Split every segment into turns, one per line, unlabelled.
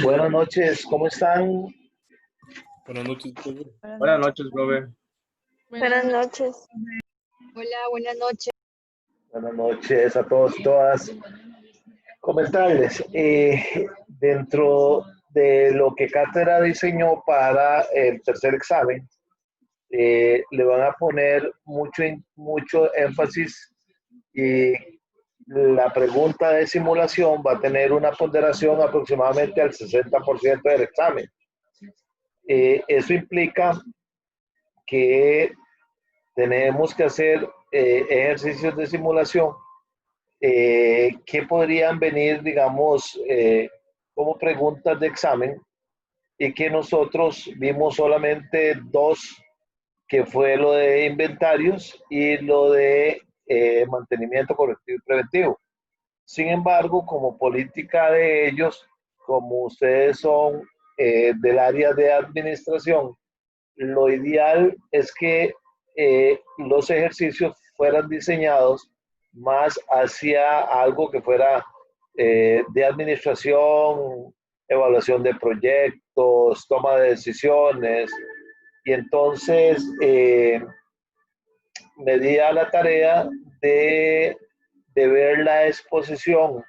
Buenas noches, ¿cómo están?
Buenas noches, profe.
Buenas
Buenas
noches.
noches, profe.
Buenas noches.
Hola, buenas noches.
Buenas noches a todos y todas. Comentarles, dentro de lo que Cátedra diseñó para el tercer examen, le van a poner mucho énfasis y la pregunta de simulación va a tener una ponderación aproximadamente al 60% del examen. Eso implica que tenemos que hacer ejercicios de simulación que podrían venir, digamos, como preguntas de examen y que nosotros vimos solamente dos, que fue lo de inventarios y lo de mantenimiento correctivo y preventivo. Sin embargo, como política de ellos, como ustedes son del área de administración, lo ideal es que los ejercicios fueran diseñados más hacia algo que fuera de administración, evaluación de proyectos, toma de decisiones. Y entonces me di a la tarea de, de ver la exposición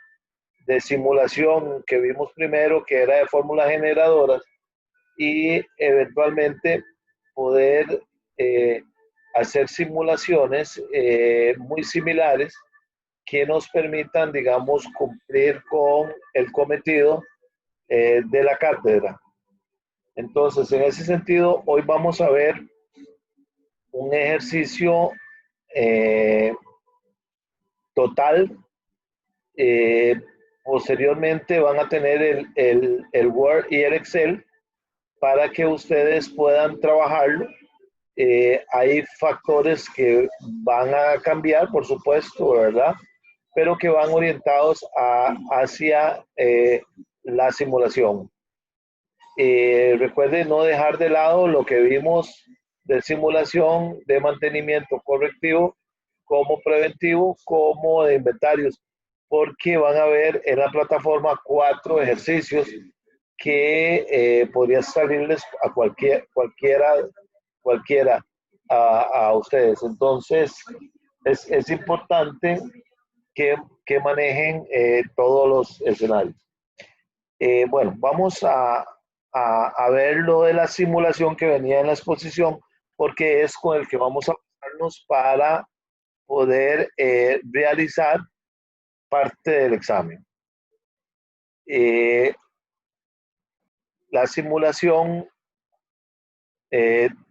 de simulación que vimos primero, que era de fórmulas generadoras, y eventualmente poder eh, hacer simulaciones muy similares que nos permitan, digamos, cumplir con el cometido de la cátedra. Entonces, en ese sentido, hoy vamos a ver un ejercicio eh, total. Eh, Posteriormente van a tener el Word y el Excel para que ustedes puedan trabajarlo. Hay factores que van a cambiar, por supuesto, ¿verdad? Pero que van orientados hacia la simulación. Recuerden no dejar de lado lo que vimos de simulación, de mantenimiento correctivo, como preventivo, como de inventarios, porque van a ver en la plataforma 4 ejercicios que podría salirles a cualquiera a ustedes. Entonces, es importante que manejen todos los escenarios. Bueno, vamos a ver lo de la simulación que venía en la exposición, porque es con el que vamos a basarnos para poder realizar parte del examen. La simulación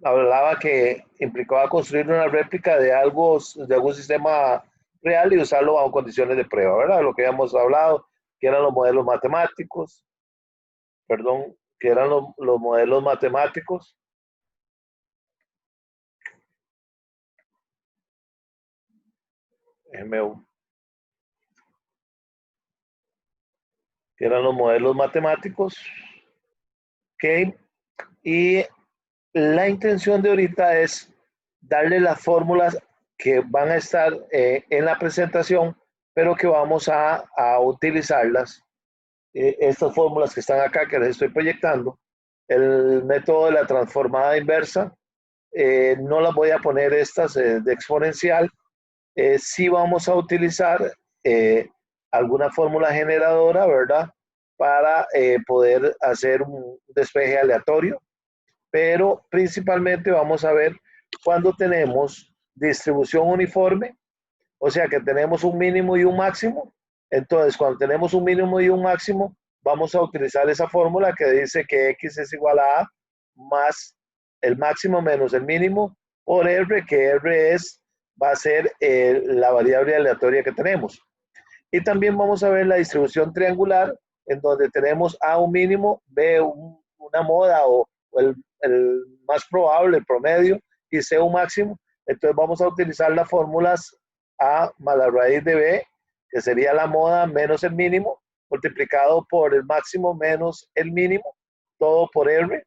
hablaba que implicaba construir una réplica de algún sistema real y usarlo bajo condiciones de prueba, ¿verdad? Lo que habíamos hablado, que eran los modelos matemáticos, perdón, que eran los modelos matemáticos. Que eran los modelos matemáticos, ¿ok? Y la intención de ahorita es darle las fórmulas que van a estar en la presentación, pero que vamos a utilizarlas. Estas fórmulas que están acá, que les estoy proyectando, el método de la transformada inversa, no las voy a poner estas de exponencial, sí vamos a utilizar alguna fórmula generadora, ¿verdad? Para poder hacer un despeje aleatorio, pero principalmente vamos a ver cuando tenemos distribución uniforme, o sea que tenemos un mínimo y un máximo. Entonces, cuando tenemos un mínimo y un máximo, vamos a utilizar esa fórmula que dice que x es igual a más el máximo menos el mínimo por r, que r va a ser la variable aleatoria que tenemos. Y también vamos a ver la distribución triangular, en donde tenemos A un mínimo, B una moda o el más probable, el promedio, y C un máximo. Entonces vamos a utilizar las fórmulas A más la raíz de B, que sería la moda menos el mínimo, multiplicado por el máximo menos el mínimo, todo por R.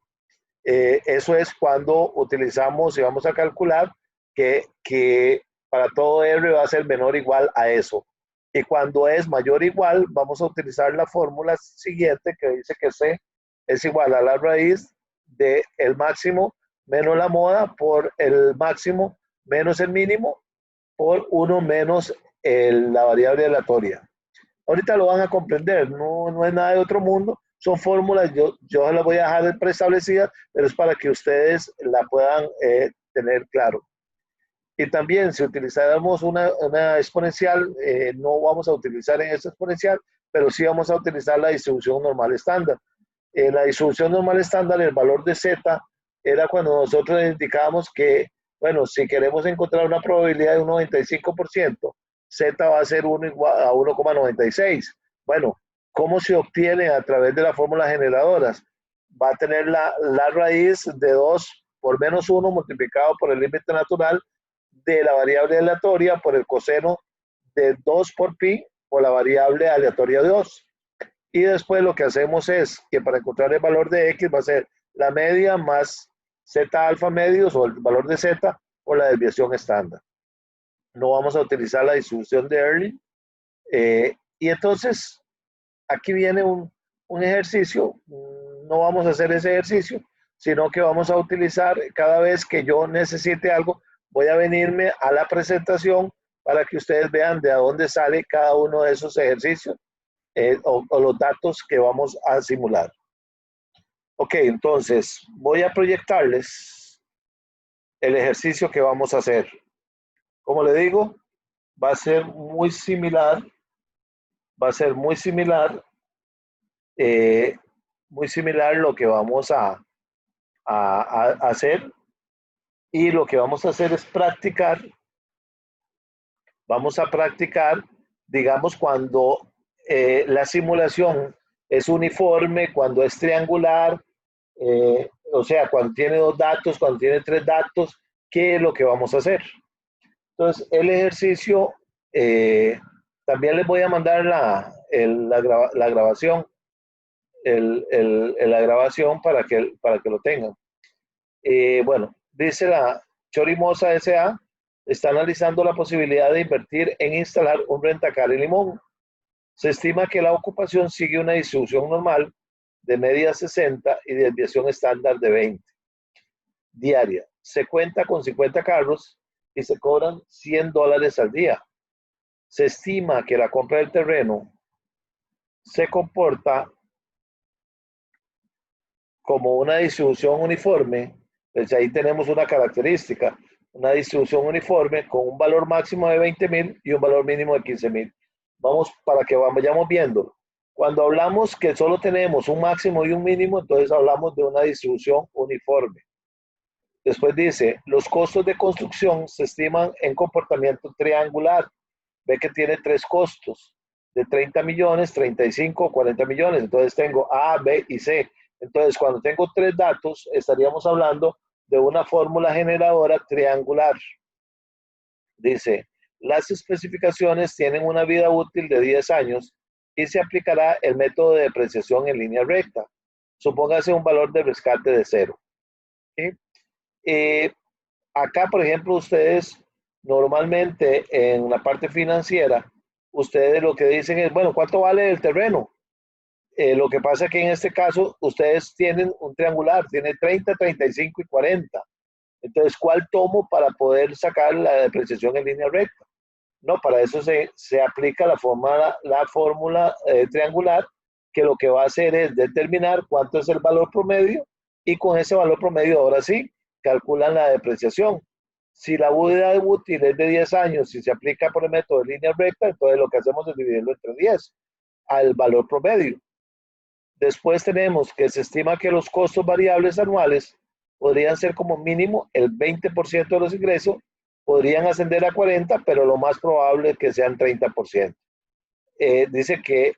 Eso es cuando utilizamos y vamos a calcular que para todo R va a ser menor o igual a eso. Y cuando es mayor o igual, vamos a utilizar la fórmula siguiente que dice que C es igual a la raíz del máximo menos la moda por el máximo menos el mínimo por 1 menos la variable aleatoria. Ahorita lo van a comprender, no es nada de otro mundo, son fórmulas, yo las voy a dejar preestablecidas, pero es para que ustedes la puedan tener claro. Y también si utilizáramos una exponencial, no vamos a utilizar en esta exponencial, pero sí vamos a utilizar la distribución normal estándar. En la distribución normal estándar, el valor de z era cuando nosotros indicábamos que, bueno, si queremos encontrar una probabilidad de un 95%, z va a ser 1 igual a 1,96. Bueno, ¿cómo se obtiene a través de las fórmulas generadoras? Va a tener la raíz de 2 por menos 1 multiplicado por el límite natural de la variable aleatoria por el coseno de 2 por pi por la variable aleatoria de 2. Y después lo que hacemos es que para encontrar el valor de x va a ser la media más z alfa medios o el valor de z o la desviación estándar. No vamos a utilizar la distribución de Early. Y entonces aquí viene un ejercicio. No vamos a hacer ese ejercicio, sino que vamos a utilizar cada vez que yo necesite algo, voy a venirme a la presentación para que ustedes vean de dónde sale cada uno de esos ejercicios o los datos que vamos a simular. Ok, entonces voy a proyectarles el ejercicio que vamos a hacer. Como le digo, va a ser muy similar, lo que vamos a hacer. Y lo que vamos a hacer es practicar. Vamos a practicar, digamos, cuando la simulación es uniforme, cuando es triangular, o sea, cuando tiene 2 datos, cuando tiene 3 datos, ¿qué es lo que vamos a hacer? Entonces, el ejercicio, también les voy a mandar la grabación, la grabación para que lo tengan. Bueno, dice la Chorimosa S.A., está analizando la posibilidad de invertir en instalar un rentacar en Limón. Se estima que la ocupación sigue una distribución normal de media 60 y desviación estándar de 20 diaria. Se cuenta con 50 carros y se cobran $100 al día. Se estima que la compra del terreno se comporta como una distribución uniforme. Pues ahí tenemos una característica, una distribución uniforme con un valor máximo de 20,000 y un valor mínimo de 15,000. Vamos para que vayamos viendo. Cuando hablamos que solo tenemos un máximo y un mínimo, entonces hablamos de una distribución uniforme. Después dice, los costos de construcción se estiman en comportamiento triangular. Ve que tiene 3 costos, de 30 millones, 35 o 40 millones. Entonces tengo A, B y C. Entonces, cuando tengo 3 datos, estaríamos hablando de una fórmula generadora triangular. Dice, las especificaciones tienen una vida útil de 10 años y se aplicará el método de depreciación en línea recta. Supóngase un valor de rescate de 0. ¿Sí? Acá, por ejemplo, ustedes normalmente en la parte financiera, ustedes lo que dicen es, bueno, ¿cuánto vale el terreno? Lo que pasa es que en este caso ustedes tienen un triangular, tiene 30, 35 y 40. Entonces, ¿cuál tomo para poder sacar la depreciación en línea recta? No, para eso se aplica la fórmula triangular, que lo que va a hacer es determinar cuánto es el valor promedio y con ese valor promedio ahora sí calculan la depreciación. Si la vida útil es de 10 años y se aplica por el método de línea recta, entonces lo que hacemos es dividirlo entre 10 al valor promedio. Después tenemos que se estima que los costos variables anuales podrían ser como mínimo el 20% de los ingresos, podrían ascender a 40%, pero lo más probable es que sean 30%. Dice que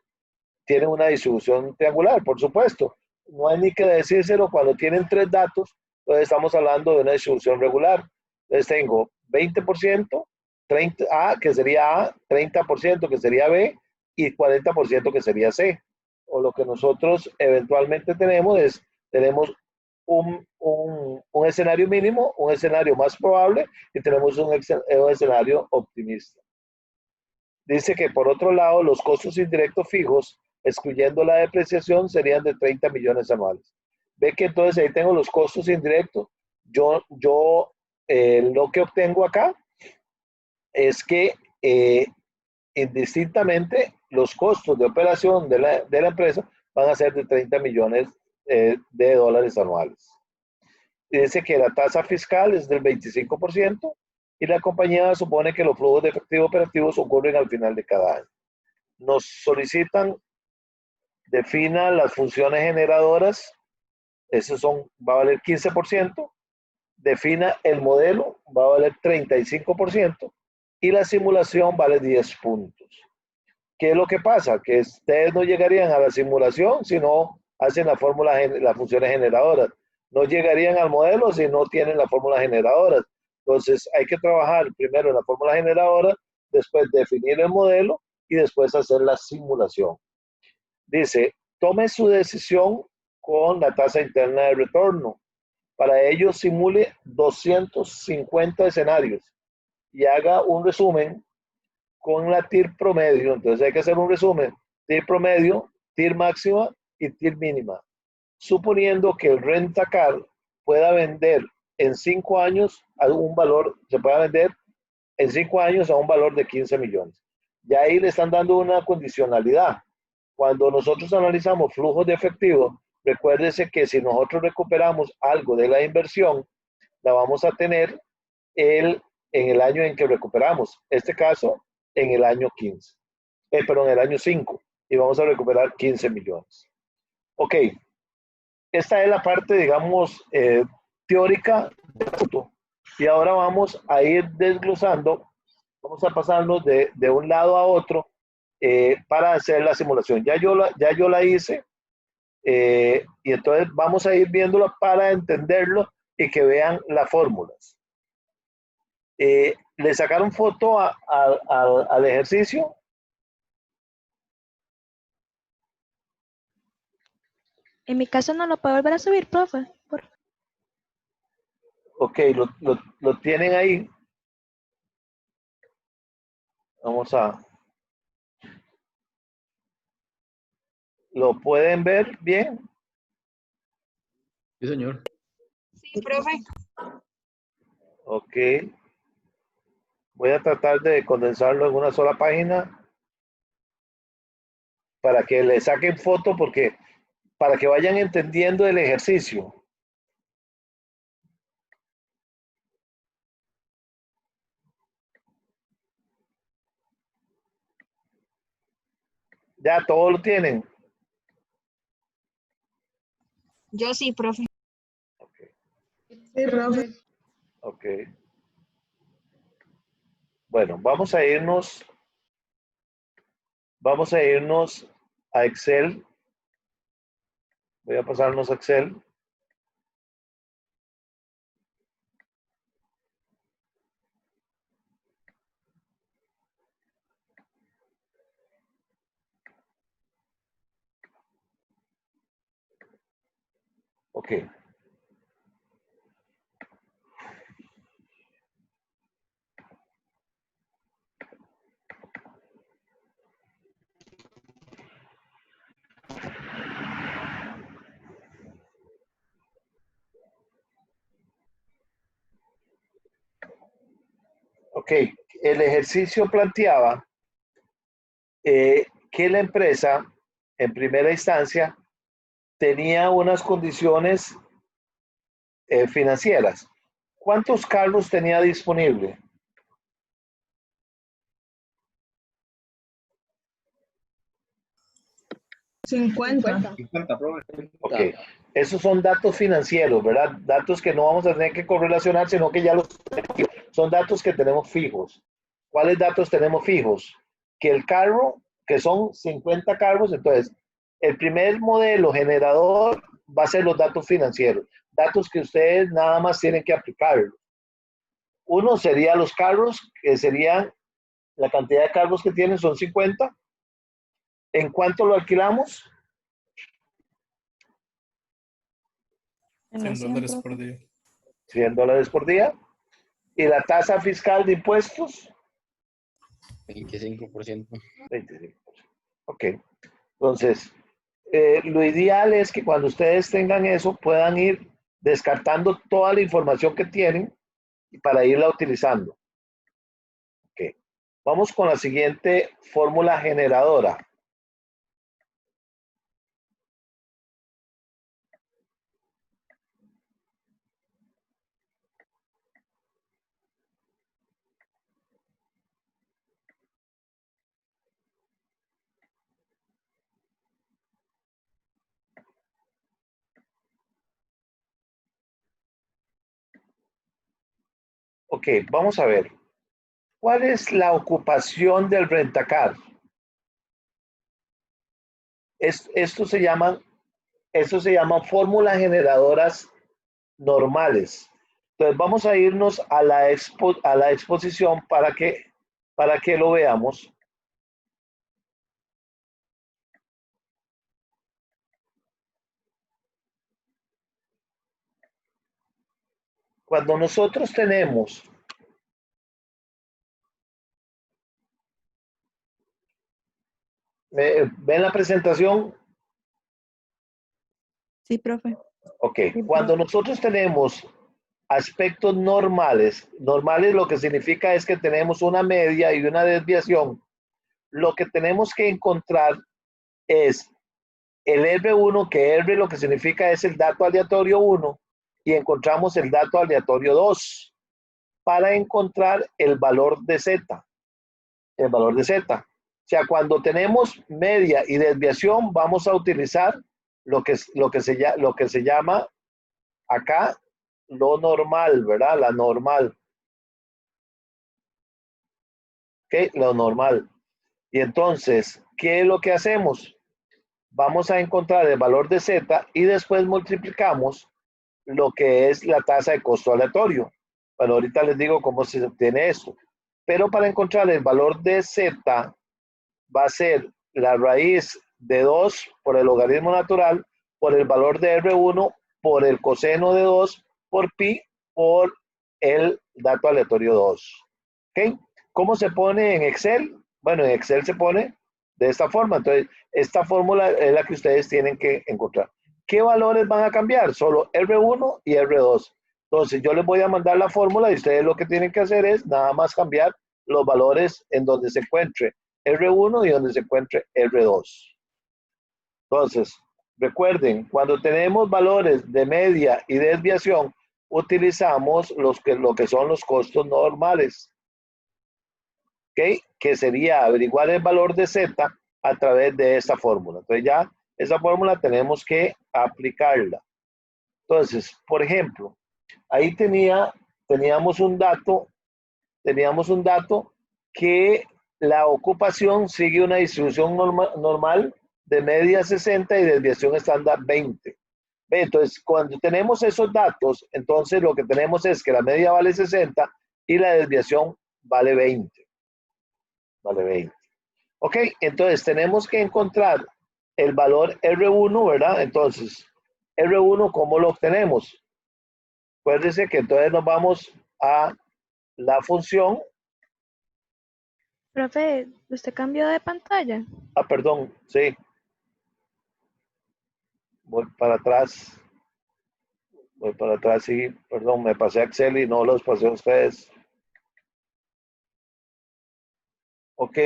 tienen una distribución triangular, por supuesto. No hay ni que decírselo cuando tienen 3 datos, entonces estamos hablando de una distribución regular. Entonces tengo 20%, 30, A, que sería A, 30% que sería B y 40% que sería C. O lo que nosotros eventualmente tenemos un escenario mínimo, un escenario más probable y tenemos un escenario optimista. Dice que por otro lado, los costos indirectos fijos, excluyendo la depreciación, serían de 30 millones anuales. Ve que entonces ahí tengo los costos indirectos. Lo que obtengo acá es que indistintamente los costos de operación de la empresa van a ser de 30 millones de dólares anuales. Y dice que la tasa fiscal es del 25% y la compañía supone que los flujos de efectivo operativos ocurren al final de cada año. Nos solicitan, defina las funciones generadoras, esos va a valer 15%, defina el modelo, va a valer 35% y la simulación vale 10 puntos. ¿Qué es lo que pasa? Que ustedes no llegarían a la simulación si no hacen las funciones generadoras. No llegarían al modelo si no tienen la fórmula generadora. Entonces hay que trabajar primero en la fórmula generadora, después definir el modelo y después hacer la simulación. Dice, tome su decisión con la tasa interna de retorno. Para ello simule 250 escenarios y haga un resumen con la TIR promedio. Entonces hay que hacer un resumen. TIR promedio, TIR máxima y TIR mínima. Suponiendo que el rentacar pueda vender en 5 años a un valor, se pueda vender en 5 años a un valor de 15 millones. Ya ahí le están dando una condicionalidad. Cuando nosotros analizamos flujos de efectivo, recuérdese que si nosotros recuperamos algo de la inversión, la vamos a tener en el año en que recuperamos. Este caso, en el año 15. En el año 5. Y vamos a recuperar 15 millones. Ok. Esta es la parte, digamos, teórica del punto. Y ahora vamos a ir desglosando, vamos a pasarnos de un lado a otro para hacer la simulación. Ya yo la hice y entonces vamos a ir viéndolo para entenderlo y que vean las fórmulas. ¿Le sacaron foto al ejercicio?
En mi caso no lo puedo volver a subir, profe.
Ok, lo tienen ahí. Vamos a... ¿Lo pueden ver bien?
Sí, señor.
Sí, profe.
Ok. Voy a tratar de condensarlo en una sola página para que le saquen foto porque para que vayan entendiendo el ejercicio. Ya todos lo tienen.
Yo sí, profe.
Okay.
Sí, profe.
Ok. Bueno, vamos a irnos a Excel. Voy a pasarnos a Excel. Ok. Ok, el ejercicio planteaba que la empresa, en primera instancia, tenía unas condiciones financieras. ¿Cuántos carros tenía disponible?
50.
50, profe.
Ok, esos son datos financieros, ¿verdad? Datos que no vamos a tener que correlacionar, sino que ya los tenemos. Son datos que tenemos fijos. ¿Cuáles datos tenemos fijos? Que el carro, que son 50 carros, entonces, el primer modelo generador va a ser los datos financieros, datos que ustedes nada más tienen que aplicar. Uno sería los carros, que serían la cantidad de carros que tienen, son 50. ¿En cuánto lo alquilamos?
En los
100 dólares
100,
por
profe.
día.
$100 por día. ¿Y la tasa fiscal de impuestos?
25%.
25%. Ok. Entonces, lo ideal es que cuando ustedes tengan eso, puedan ir descartando toda la información que tienen para irla utilizando. Ok. Vamos con la siguiente fórmula generadora. Ok, vamos a ver. ¿Cuál es la ocupación del rentacar? Esto se llama fórmulas generadoras normales. Entonces vamos a irnos a la exposición para que lo veamos. Cuando nosotros tenemos ¿ven la presentación?
Sí, profe.
Ok,
Sí,
cuando nosotros tenemos aspectos normales lo que significa es que tenemos una media y una desviación. Lo que tenemos que encontrar es el R1, que R lo que significa es el dato aleatorio 1, y encontramos el dato aleatorio 2 para encontrar el valor de Z. El valor de Z. O sea, cuando tenemos media y desviación, vamos a utilizar lo que se llama acá lo normal, ¿verdad? La normal. ¿Ok? Lo normal. Y entonces, ¿qué es lo que hacemos? Vamos a encontrar el valor de Z y después multiplicamos lo que es la tasa de costo aleatorio. Bueno, ahorita les digo cómo se obtiene esto. Pero para encontrar el valor de Z va a ser la raíz de 2 por el logaritmo natural por el valor de R1 por el coseno de 2 por pi por el dato aleatorio 2. ¿Ok? ¿Cómo se pone en Excel? Bueno, en Excel se pone de esta forma. Entonces, esta fórmula es la que ustedes tienen que encontrar. ¿Qué valores van a cambiar? Solo R1 y R2. Entonces, yo les voy a mandar la fórmula y ustedes lo que tienen que hacer es nada más cambiar los valores en donde se encuentre R1 y donde se encuentre R2. Entonces, recuerden, cuando tenemos valores de media y desviación, utilizamos lo que son los costos normales. ¿Ok? Que sería averiguar el valor de Z a través de esta fórmula. Entonces ya esa fórmula tenemos que aplicarla. Entonces, por ejemplo, ahí teníamos un dato que la ocupación sigue una distribución normal de media 60 y desviación estándar 20. Entonces, cuando tenemos esos datos, entonces lo que tenemos es que la media vale 60 y la desviación vale 20. Vale 20. Ok, entonces tenemos que encontrar el valor R1, ¿verdad? Entonces, R1, ¿cómo lo obtenemos? Acuérdense que entonces nos vamos a la función.
Profe, ¿usted cambió de pantalla?
Perdón, sí. Voy para atrás. Sí, perdón, me pasé a Excel y no los pasé a ustedes. Ok,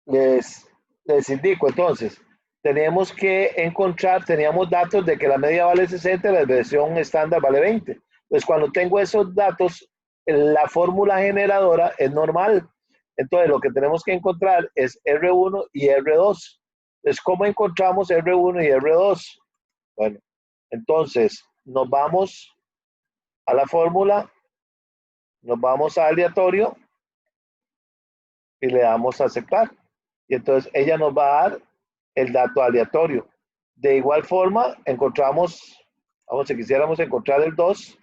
les indico entonces, teníamos datos de que la media vale 60 y la versión estándar vale 20. Entonces, cuando tengo esos datos, la fórmula generadora es normal. Entonces, lo que tenemos que encontrar es R1 y R2. Entonces, ¿cómo encontramos R1 y R2? Bueno, entonces, nos vamos a la fórmula, nos vamos a aleatorio y le damos a aceptar. Y entonces ella nos va a dar el dato aleatorio. De igual forma, si quisiéramos encontrar el 2,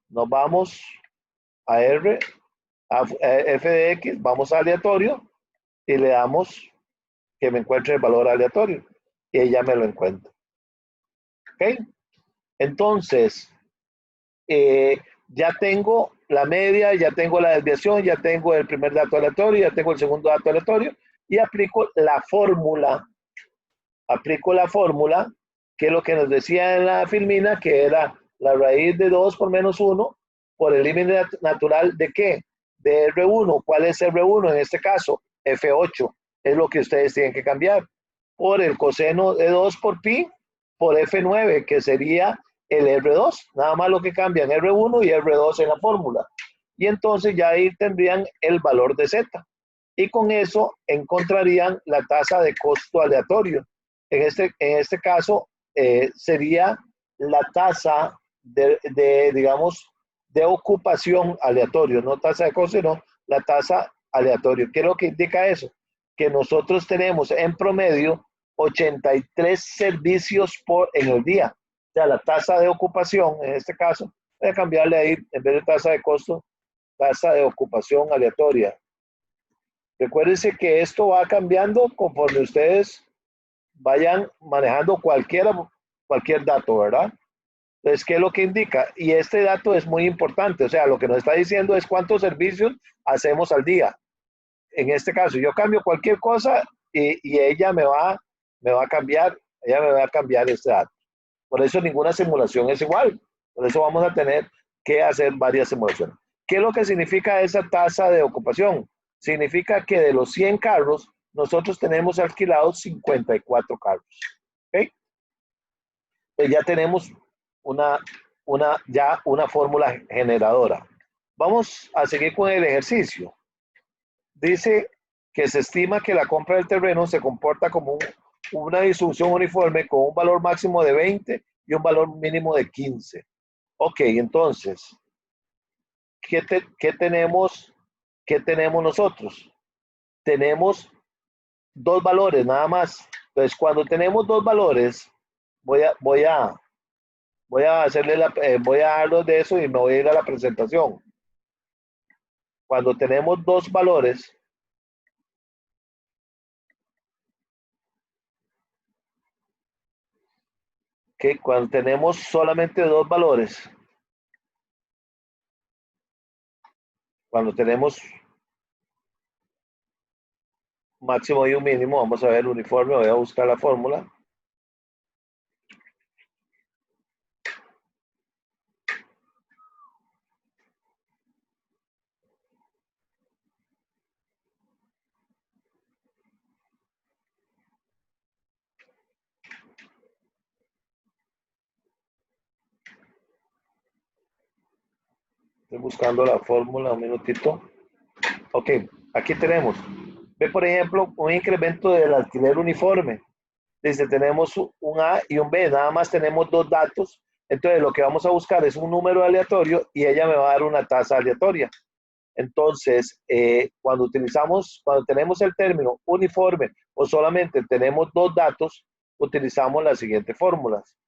nos vamos a f de x, vamos a aleatorio y le damos que me encuentre el valor aleatorio. Y ella me lo encuentra. ¿Ok? Entonces, ya tengo la media, ya tengo la desviación, ya tengo el primer dato aleatorio, ya tengo el segundo dato aleatorio y aplico la fórmula. Aplico la fórmula, que es lo que nos decía en la filmina, que era la raíz de 2 por menos 1 por el límite natural de ¿qué? De R1. ¿Cuál es R1 en este caso? F8. Es lo que ustedes tienen que cambiar. Por el coseno de 2 por pi por F9, que sería el R2. Nada más lo que cambian R1 y R2 en la fórmula. Y entonces ya ahí tendrían el valor de Z. Y con eso encontrarían la tasa de costo aleatorio. En este caso sería la tasa digamos, de ocupación aleatorio, no tasa de costo, sino la tasa aleatorio. ¿Qué es lo que indica eso? Que nosotros tenemos en promedio 83 servicios en el día. O sea, la tasa de ocupación, en este caso, voy a cambiarle ahí, en vez de tasa de costo, tasa de ocupación aleatoria. Recuérdense que esto va cambiando conforme ustedes vayan manejando cualquier dato, ¿verdad? Entonces, ¿qué es lo que indica? Y este dato es muy importante, o sea, lo que nos está diciendo es cuántos servicios hacemos al día. En este caso, yo cambio cualquier cosa y ella me va a cambiar este dato. Por eso ninguna simulación es igual. Por eso vamos a tener que hacer varias simulaciones. ¿Qué es lo que significa esa tasa de ocupación? Significa que de los 100 carros, nosotros tenemos alquilados 54 carros. ¿Ok? Pues ya tenemos ya una fórmula generadora. Vamos a seguir con el ejercicio. Dice que se estima que la compra del terreno se comporta como una distribución uniforme con un valor máximo de 20 y un valor mínimo de 15. Ok, entonces, ¿qué tenemos nosotros? Tenemos dos valores nada más. Entonces, cuando tenemos dos valores, voy a darlos de eso y me voy a ir a la presentación. Cuando tenemos dos valores, cuando tenemos solamente dos valores, cuando tenemos máximo y un mínimo, vamos a ver el uniforme, voy a buscar la fórmula. Estoy buscando la fórmula, un minutito. Ok, aquí tenemos. Ve, por ejemplo, un incremento del alquiler uniforme. Dice, tenemos un A y un B, nada más tenemos dos datos. Entonces, lo que vamos a buscar es un número aleatorio y ella me va a dar una tasa aleatoria. Entonces, cuando tenemos el término uniforme o solamente tenemos dos datos, utilizamos las siguientes fórmulas.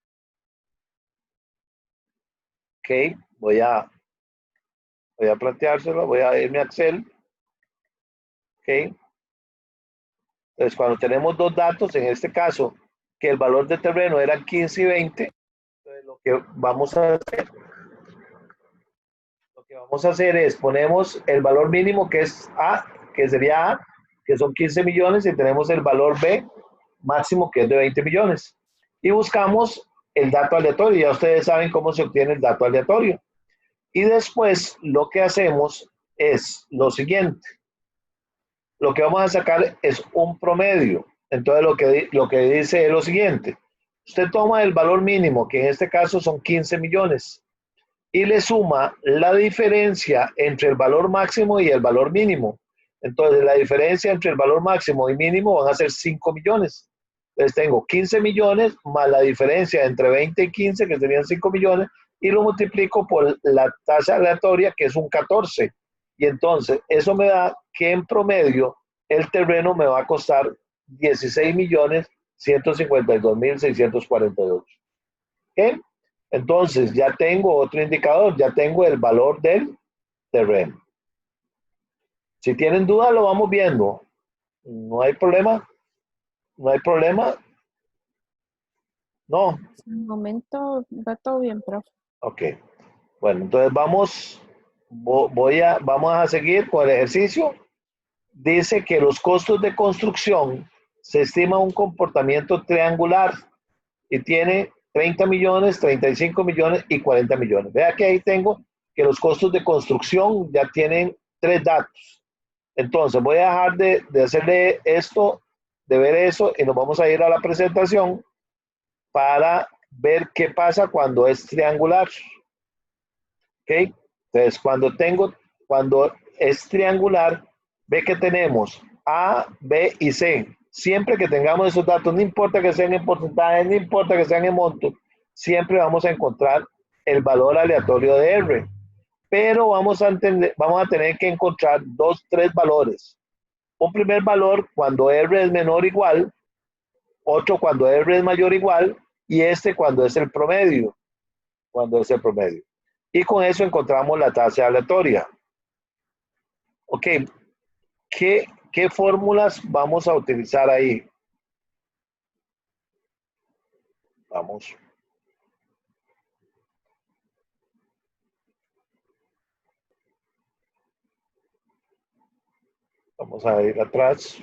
Ok, voy a planteárselo, voy a irme a Excel. Ok. Entonces, cuando tenemos dos datos, en este caso, que el valor de terreno eran 15 y 20, entonces lo que vamos a hacer es ponemos el valor mínimo que es A, que sería A, que son 15 millones, y tenemos el valor B máximo que es de 20 millones. Y buscamos el dato aleatorio. Ya ustedes saben cómo se obtiene el dato aleatorio. Y después lo que hacemos es lo siguiente. Lo que vamos a sacar es un promedio. Entonces lo que dice es lo siguiente. Usted toma el valor mínimo, que en este caso son 15 millones, y le suma la diferencia entre el valor máximo y el valor mínimo. Entonces, la diferencia entre el valor máximo y mínimo van a ser 5 millones. Entonces, tengo 15 millones más la diferencia entre 20 y 15, que serían 5 millones, y lo multiplico por la tasa aleatoria, que es un 14. Y entonces, eso me da que en promedio el terreno me va a costar 16.152.648. ¿Ok? Entonces, ya tengo otro indicador, ya tengo el valor del terreno. Si tienen duda, lo vamos viendo. No hay problema. No hay problema. No.
En el momento va todo bien, profe.
Ok. Bueno, entonces vamos vamos a seguir con el ejercicio. Dice que los costos de construcción se estima un comportamiento triangular y tiene 30 millones, 35 millones y 40 millones. Vea que ahí tengo que los costos de construcción ya tienen 3 datos. Entonces voy a dejar de hacerle esto, de ver eso, y nos vamos a ir a la presentación para ver qué pasa cuando es triangular. ¿Ok? Entonces, cuando es triangular, ve que tenemos A, B y C. Siempre que tengamos esos datos, no importa que sean en porcentaje, no importa que sean en monto, siempre vamos a encontrar el valor aleatorio de R. Pero vamos a tener que encontrar 3 valores. Un primer valor cuando R es menor o igual, otro cuando R es mayor o igual, y este cuando es el promedio. Cuando es el promedio. Y con eso encontramos la tasa aleatoria. Ok, ¿qué fórmulas vamos a utilizar ahí? Vamos. Vamos a ir atrás.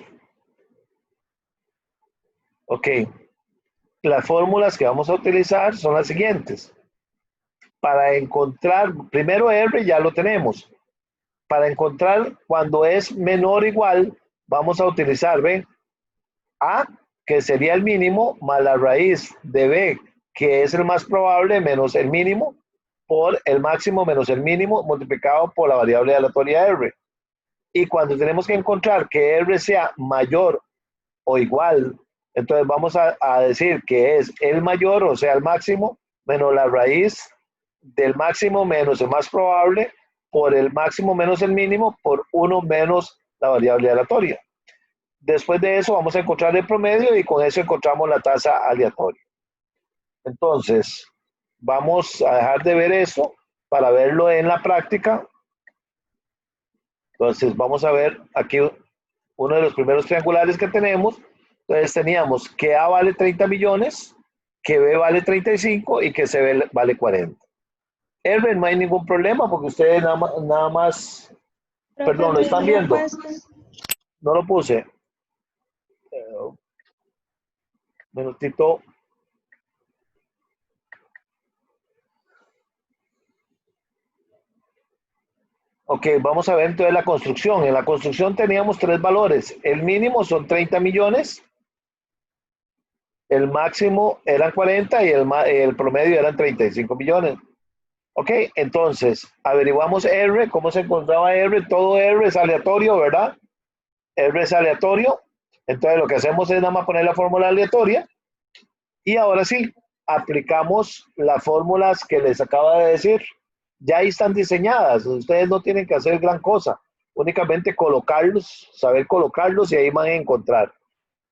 Ok, las fórmulas que vamos a utilizar son las siguientes. Para encontrar, primero R ya lo tenemos. Para encontrar cuando es menor o igual, vamos a utilizar, ¿ve? A, que sería el mínimo, más la raíz de B, que es el más probable, menos el mínimo, por el máximo menos el mínimo, multiplicado por la variable aleatoria R. Y cuando tenemos que encontrar que R sea mayor o igual, entonces vamos a decir que es el mayor, o sea, el máximo, menos la raíz del máximo menos el más probable, por el máximo menos el mínimo, por 1 menos la variable aleatoria. Después de eso vamos a encontrar el promedio y con eso encontramos la tasa aleatoria. Entonces, vamos a dejar de ver eso para verlo en la práctica. Entonces, vamos a ver aquí uno de los primeros triangulares que tenemos. Entonces, teníamos que A vale 30 millones, que B vale 35 y que C vale 40. R no hay ningún problema porque ustedes nada más perdón, lo están viendo. No lo puse. Minutito. Ok, vamos a ver entonces la construcción. En la construcción teníamos 3 valores. El mínimo son 30 millones, el máximo eran 40 y el promedio eran 35 millones. Ok, entonces averiguamos R, ¿cómo se encontraba R? Todo R es aleatorio, ¿verdad? R es aleatorio. Entonces lo que hacemos es nada más poner la fórmula aleatoria. Y ahora sí, aplicamos las fórmulas que les acaba de decir. Ya ahí están diseñadas, ustedes no tienen que hacer gran cosa, únicamente colocarlos, saber colocarlos y ahí van a encontrar.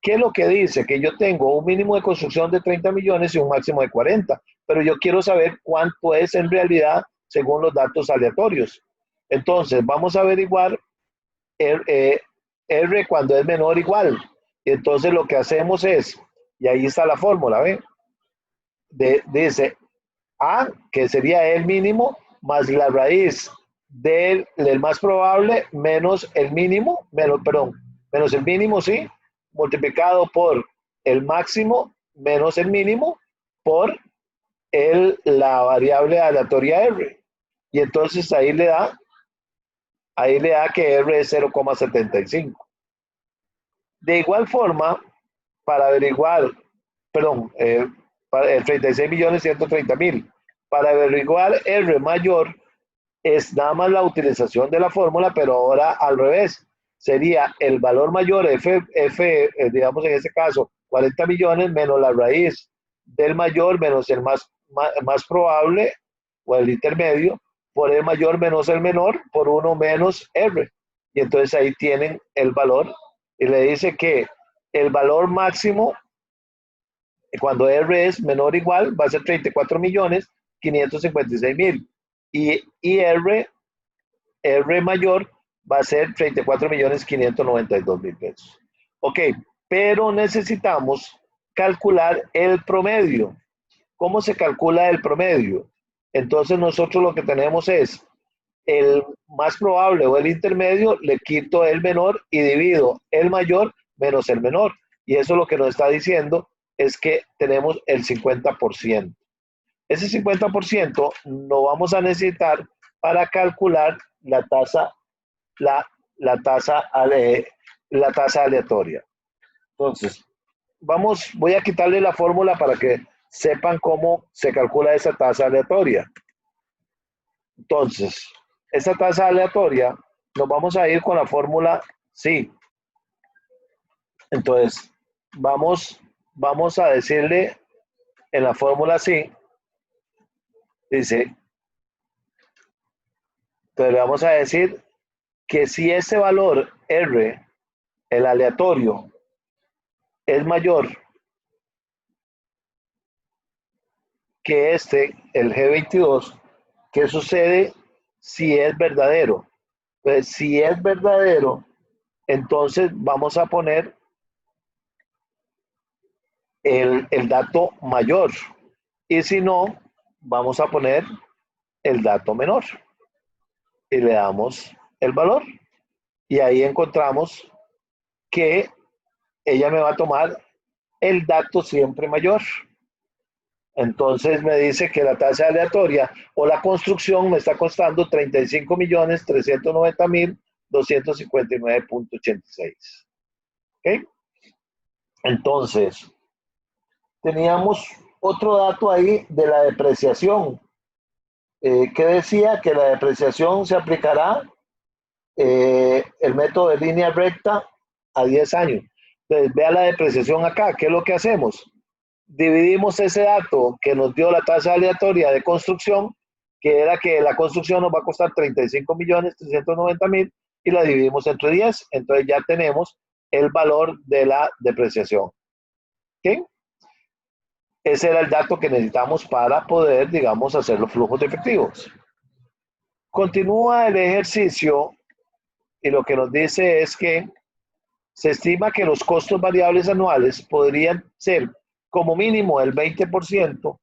¿Qué es lo que dice? Que yo tengo un mínimo de construcción de 30 millones y un máximo de 40, pero yo quiero saber cuánto es en realidad según los datos aleatorios. Entonces, vamos a averiguar R cuando es menor o igual. Y entonces lo que hacemos es, y ahí está la fórmula, ¿ven? Dice A, que sería el mínimo, más la raíz del más probable menos el mínimo, menos el mínimo, sí, multiplicado por el máximo menos el mínimo por la variable aleatoria R. Y entonces ahí le da que R es 0,75. De igual forma, para averiguar, perdón, para el 36.130.000, para averiguar R mayor, es nada más la utilización de la fórmula, pero ahora al revés. Sería el valor mayor, digamos en este caso, 40 millones menos la raíz del mayor menos el más probable o el intermedio, por el mayor menos el menor, por 1 menos R. Y entonces ahí tienen el valor y le dice que el valor máximo cuando R es menor o igual va a ser 34.556.000 y R mayor va a ser 34.592.000 pesos. Ok, pero necesitamos calcular el promedio. ¿Cómo se calcula el promedio? Entonces nosotros lo que tenemos es el más probable o el intermedio, le quito el menor y divido el mayor menos el menor. Y eso lo que nos está diciendo es que tenemos el 50%. Ese 50% lo vamos a necesitar para calcular la tasa, la tasa, la tasa aleatoria. Entonces, voy a quitarle la fórmula para que sepan cómo se calcula esa tasa aleatoria. Entonces, esa tasa aleatoria, nos vamos a ir con la fórmula sí. Entonces, vamos a decirle en la fórmula sí, dice, entonces le vamos a decir que si ese valor R, el aleatorio, es mayor que el G22, ¿qué sucede si es verdadero? Pues si es verdadero, entonces vamos a poner el dato mayor. Y si no, vamos a poner el dato menor. Y le damos el valor. Y ahí encontramos que ella me va a tomar el dato siempre mayor. Entonces me dice que la tasa aleatoria o la construcción me está costando 35.390.259.86. ¿Ok? Entonces, teníamos otro dato ahí de la depreciación, que decía que la depreciación se aplicará el método de línea recta a 10 años. Entonces, vea la depreciación acá. ¿Qué es lo que hacemos? Dividimos ese dato que nos dio la tasa aleatoria de construcción, que era que la construcción nos va a costar 35.390.000 y la dividimos entre 10. Entonces ya tenemos el valor de la depreciación. ¿Ok? Ese era el dato que necesitamos para poder, digamos, hacer los flujos de efectivos. Continúa el ejercicio y lo que nos dice es que se estima que los costos variables anuales podrían ser como mínimo el 20%,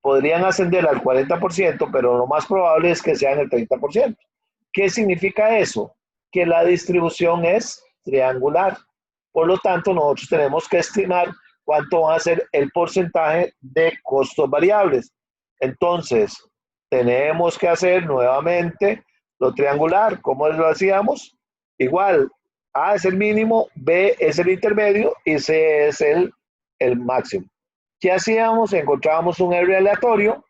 podrían ascender al 40%, pero lo más probable es que sean el 30%. ¿Qué significa eso? Que la distribución es triangular. Por lo tanto, nosotros tenemos que estimar cuánto va a ser el porcentaje de costos variables. Entonces, tenemos que hacer nuevamente lo triangular. ¿Cómo lo hacíamos? Igual, A es el mínimo, B es el intermedio y C es el máximo. ¿Qué hacíamos? Encontrábamos un R aleatorio.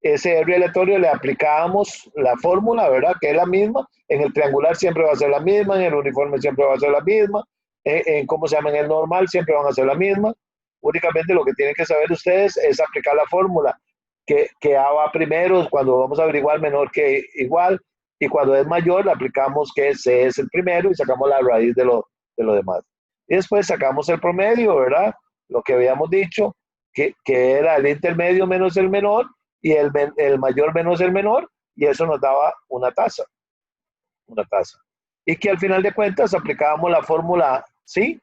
Ese R aleatorio le aplicábamos la fórmula, ¿verdad? Que es la misma. En el triangular siempre va a ser la misma, en el uniforme siempre va a ser la misma, en cómo se llama en el normal siempre van a ser la misma. Únicamente lo que tienen que saber ustedes es aplicar la fórmula, que A va primero cuando vamos a averiguar menor que igual, y cuando es mayor le aplicamos que C es el primero y sacamos la raíz de lo demás. Y después sacamos el promedio, ¿verdad? Lo que habíamos dicho, que era el intermedio menos el menor, y el mayor menos el menor, y eso nos daba una tasa. Y que al final de cuentas aplicábamos la fórmula sí,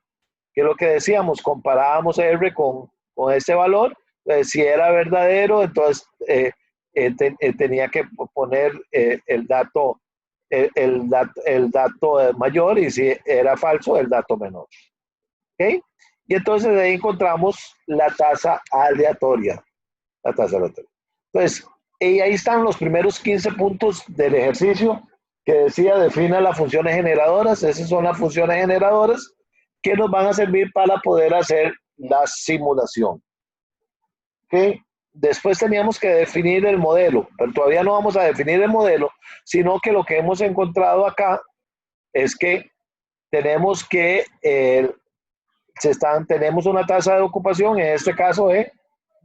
que es lo que decíamos, comparábamos R con ese valor, si era verdadero, entonces tenía que poner el dato mayor, y si era falso, el dato menor. ¿Ok? Y entonces de ahí encontramos la tasa aleatoria. Entonces, y ahí están los primeros 15 puntos del ejercicio que decía, defina las funciones generadoras. Esas son las funciones generadoras que nos van a servir para poder hacer la simulación. ¿Okay? Después teníamos que definir el modelo, pero todavía no vamos a definir el modelo, sino que lo que hemos encontrado acá es que tenemos que tenemos una tasa de ocupación, en este caso de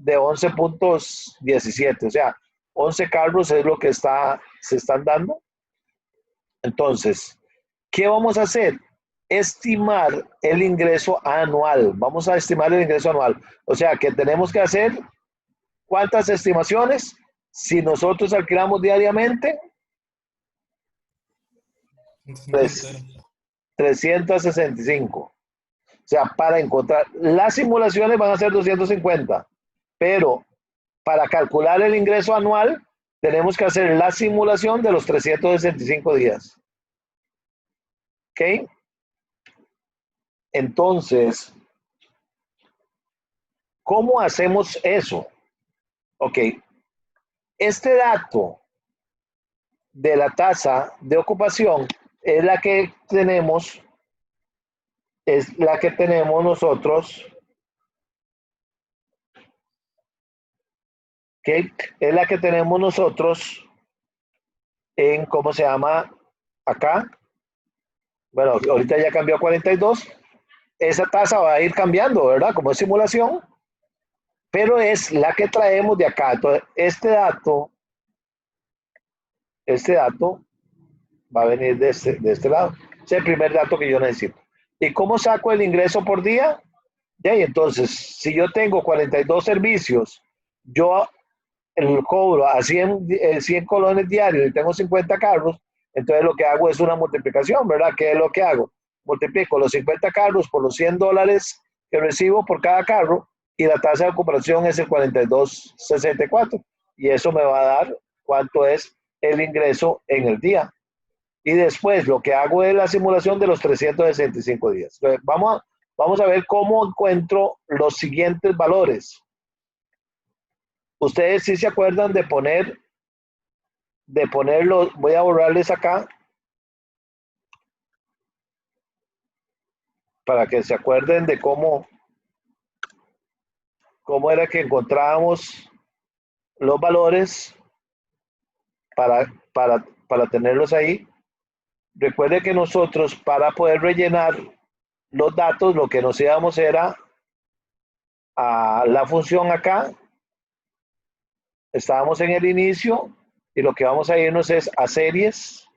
11.17, o sea, 11 carros es lo que se están dando. Entonces, ¿qué vamos a hacer? Estimar el ingreso anual. Vamos a estimar el ingreso anual. O sea, que tenemos que hacer ¿cuántas estimaciones? Si nosotros alquilamos diariamente, 365. O sea, para encontrar, las simulaciones van a ser 250, pero para calcular el ingreso anual tenemos que hacer la simulación de los 365 días. ¿Ok? Entonces, ¿cómo hacemos eso? Ok, este dato de la tasa de ocupación es la que tenemos nosotros, ¿ok? Es la que tenemos nosotros en, ¿cómo se llama? Acá. Bueno, ahorita ya cambió a 42. Esa tasa va a ir cambiando, ¿verdad? Como es simulación, pero es la que traemos de acá. Entonces, este dato va a venir de este lado. Es el primer dato que yo necesito. ¿Y cómo saco el ingreso por día? Ya, y entonces, si yo tengo 42 servicios, yo el cobro a 100 colones diarios y tengo 50 carros, entonces lo que hago es una multiplicación, ¿verdad? ¿Qué es lo que hago? Multiplico los 50 carros por los $100 que recibo por cada carro y la tasa de ocupación es el 42.64. Y eso me va a dar cuánto es el ingreso en el día. Y después lo que hago es la simulación de los 365 días. Entonces, vamos a ver cómo encuentro los siguientes valores. Ustedes sí se acuerdan de ponerlo, voy a borrarles acá para que se acuerden de cómo era que encontrábamos los valores para tenerlos ahí. Recuerde que nosotros para poder rellenar los datos lo que nos íbamos era a la función acá. Estábamos en el inicio y lo que vamos a irnos es a series.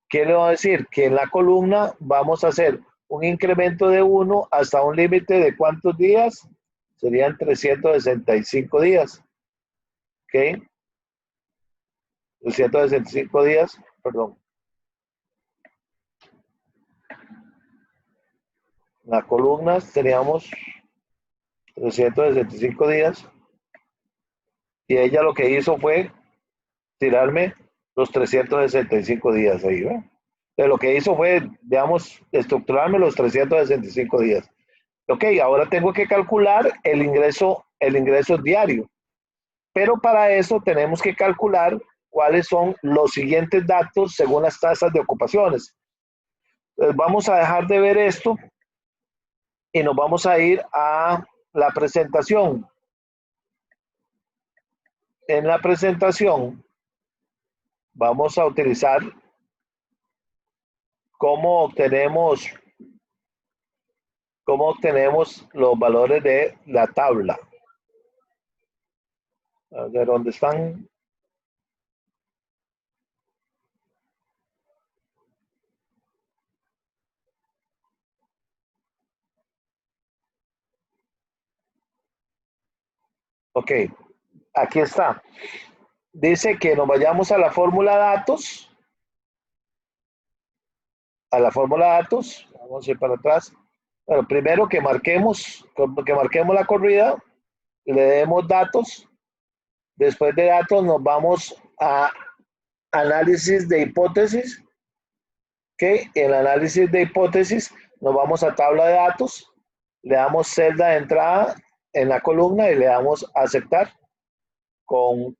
¿Qué le va a decir? Que en la columna vamos a hacer un incremento de 1 hasta un límite de ¿cuántos días? Serían 365 días. ¿Ok? 365 días, perdón. En la columna teníamos 365 días y ella lo que hizo fue tirarme los 365 días ahí, ¿verdad? Entonces, lo que hizo fue, digamos, estructurarme los 365 días. Ok, ahora tengo que calcular el ingreso diario. Pero para eso tenemos que calcular cuáles son los siguientes datos según las tasas de ocupaciones. Entonces, vamos a dejar de ver esto y nos vamos a ir a la presentación. En la presentación vamos a utilizar cómo obtenemos los valores de la tabla. A ver dónde están. Ok, aquí está. Dice que nos vayamos a la fórmula datos. A la fórmula datos. Vamos a ir para atrás. Bueno, primero que marquemos la corrida, le demos datos. Después de datos nos vamos a análisis de hipótesis. Que en el análisis de hipótesis nos vamos a tabla de datos, le damos celda de entrada en la columna y le damos aceptar con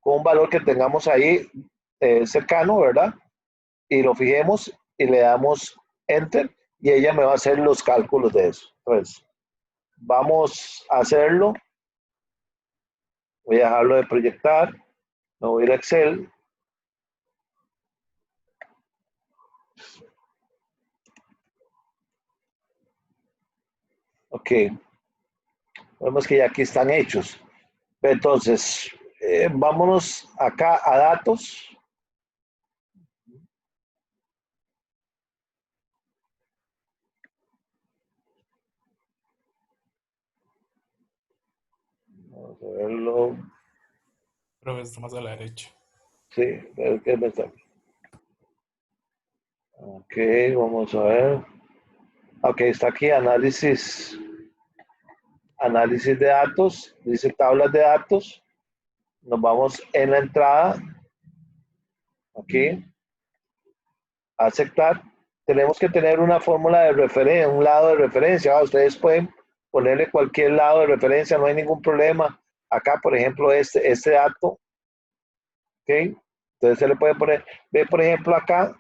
con un valor que tengamos ahí cercano, ¿verdad? Y lo fijemos y le damos enter y ella me va a hacer los cálculos de eso. Entonces, vamos a hacerlo. Voy a dejarlo de proyectar. Me voy a ir a Excel. Ok. Vemos que ya aquí están hechos. Entonces, vámonos acá a datos. Vamos a verlo.
Pero está más a la derecha.
Sí, ver qué me está aquí. Ok, vamos a ver. Ok, está aquí análisis de datos. Dice tablas de datos. nos vamos en la entrada, aquí, aceptar. Tenemos que tener una fórmula de referencia, un lado de referencia. Ustedes pueden ponerle cualquier lado de referencia, no hay ningún problema. Acá, por ejemplo, este dato, ¿ok? Entonces se le puede poner, ve por ejemplo acá,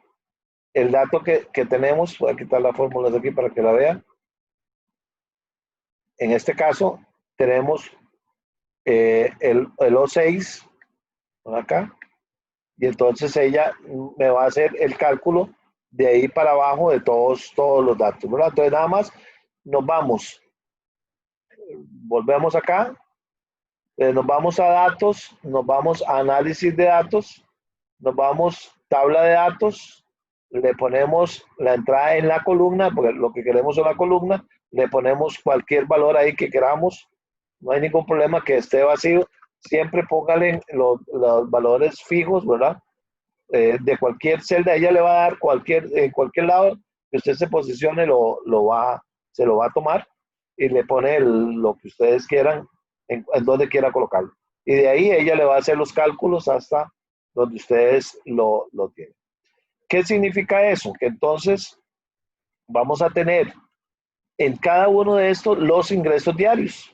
el dato que tenemos, voy a quitar las fórmulas de aquí para que la vean. En este caso, tenemos el O6, acá, y entonces ella me va a hacer el cálculo de ahí para abajo de todos los datos, ¿verdad? Entonces nada más nos vamos, volvemos acá, nos vamos a datos, nos vamos a análisis de datos, nos vamos tabla de datos, le ponemos la entrada en la columna, porque lo que queremos es la columna, le ponemos cualquier valor ahí que queramos, no hay ningún problema que esté vacío, siempre póngale los valores fijos, ¿verdad? De cualquier celda, ella le va a dar en cualquier lado que usted se posicione, se lo va a tomar y le pone lo que ustedes quieran, en donde quiera colocarlo. Y de ahí ella le va a hacer los cálculos hasta donde ustedes lo tienen. ¿Qué significa eso? Que entonces vamos a tener en cada uno de estos los ingresos diarios.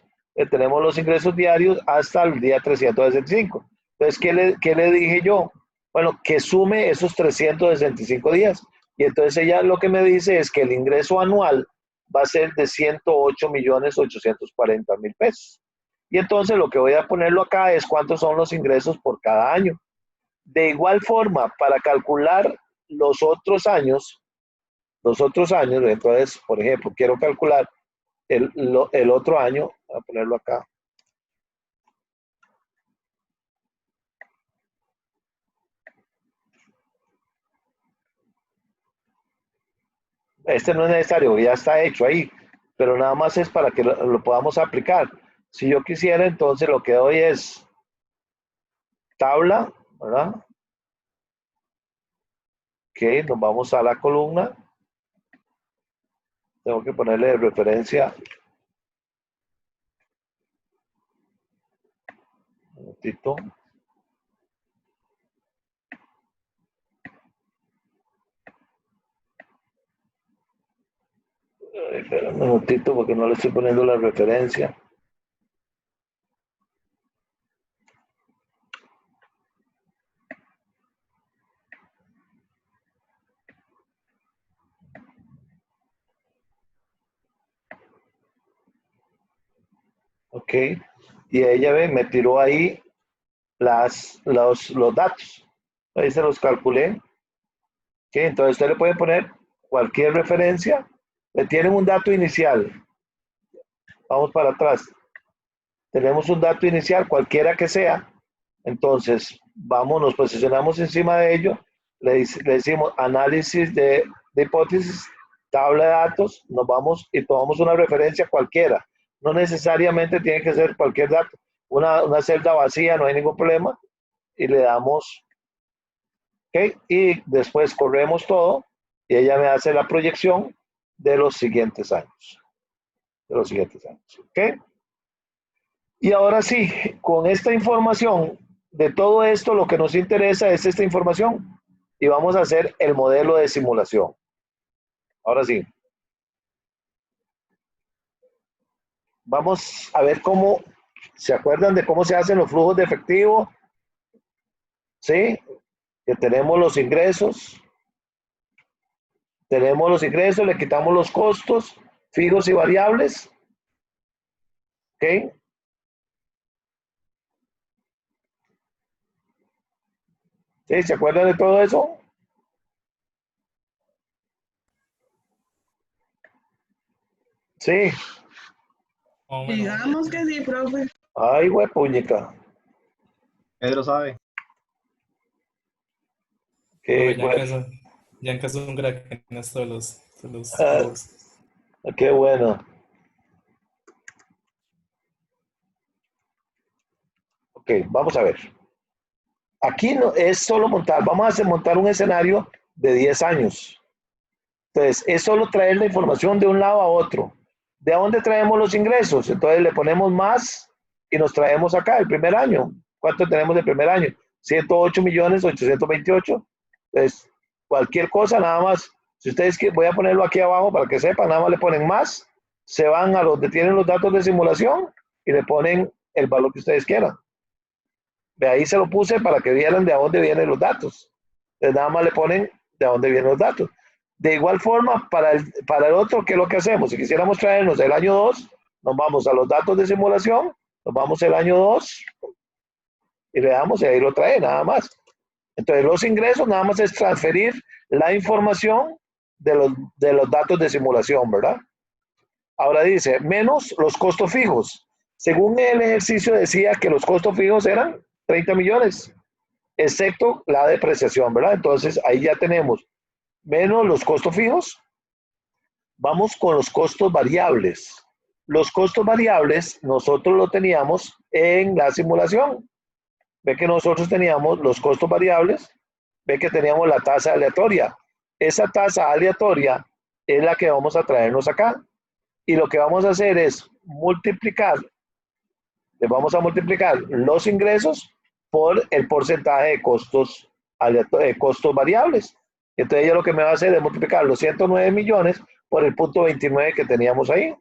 Tenemos los ingresos diarios hasta el día 365. Entonces, ¿qué le dije yo? Bueno, que sume esos 365 días. Y entonces ella lo que me dice es que el ingreso anual va a ser de 108.840.000 pesos. Y entonces lo que voy a ponerlo acá es cuántos son los ingresos por cada año. De igual forma, para calcular los otros años, entonces, por ejemplo, quiero calcular el otro año, voy a ponerlo acá. Este no es necesario, ya está hecho ahí, pero nada más es para que lo podamos aplicar. Si yo quisiera, entonces lo que doy es tabla, ¿verdad? Ok, nos vamos a la columna. Tengo que ponerle de referencia. Un momentito. Espera un minutito porque no le estoy poniendo la referencia. Ok, y ella ve, me tiró ahí los datos. Ahí se los calculé. Ok, entonces usted le puede poner cualquier referencia. Le tienen un dato inicial. Vamos para atrás. Tenemos un dato inicial, cualquiera que sea. Entonces, vamos, nos posicionamos encima de ello. Le decimos análisis de hipótesis, tabla de datos. Nos vamos y tomamos una referencia cualquiera. No necesariamente tiene que ser cualquier dato. Una celda vacía, no hay ningún problema. Y le damos, ¿ok? Y después corremos todo y ella me hace la proyección de los siguientes años. ¿Ok? Y ahora sí, con esta información, de todo esto, lo que nos interesa es esta información. Y vamos a hacer el modelo de simulación. Ahora sí. Vamos a ver cómo, ¿se acuerdan de cómo se hacen los flujos de efectivo? ¿Sí? Que tenemos los ingresos. Tenemos los ingresos, le quitamos los costos fijos y variables. ¿Ok? ¿Sí? ¿Se acuerdan de todo eso? Sí.
Digamos que sí, profe.
Ay, huepuñica.
Pedro sabe.
Qué
Profe, ya en caso un crack en esto de los
Ah,
flujos.
qué bueno. Ok, vamos a ver. Aquí no, es solo montar, vamos a montar un escenario de 10 años. Entonces, es solo traer la información de un lado a otro. ¿De dónde traemos los ingresos? Entonces le ponemos más y nos traemos acá el primer año. ¿Cuánto tenemos de primer año? 108.828.000. Entonces, cualquier cosa, nada más. Si ustedes quieren, voy a ponerlo aquí abajo para que sepan, nada más le ponen más, se van a donde tienen los datos de simulación y le ponen el valor que ustedes quieran. De ahí se lo puse para que vieran de dónde vienen los datos. Entonces, nada más le ponen de dónde vienen los datos. De igual forma, para el otro, ¿qué es lo que hacemos? Si quisiéramos traernos el año 2, nos vamos a los datos de simulación, nos vamos al año 2 y le damos y ahí lo trae, nada más. Entonces, los ingresos nada más es transferir la información de los datos de simulación, ¿verdad? Ahora dice, menos los costos fijos. Según el ejercicio decía que los costos fijos eran 30 millones, excepto la depreciación, ¿verdad? Entonces, ahí ya tenemos menos los costos fijos. Vamos con los costos variables. Los costos variables nosotros lo teníamos en la simulación. Ve que nosotros teníamos los costos variables, ve que teníamos la tasa aleatoria. Esa tasa aleatoria es la que vamos a traernos acá. Y lo que vamos a hacer es multiplicar, le vamos a multiplicar los ingresos por el porcentaje de costos variables. Entonces ella lo que me va a hacer es multiplicar los 109 millones por el punto 29 que teníamos ahí.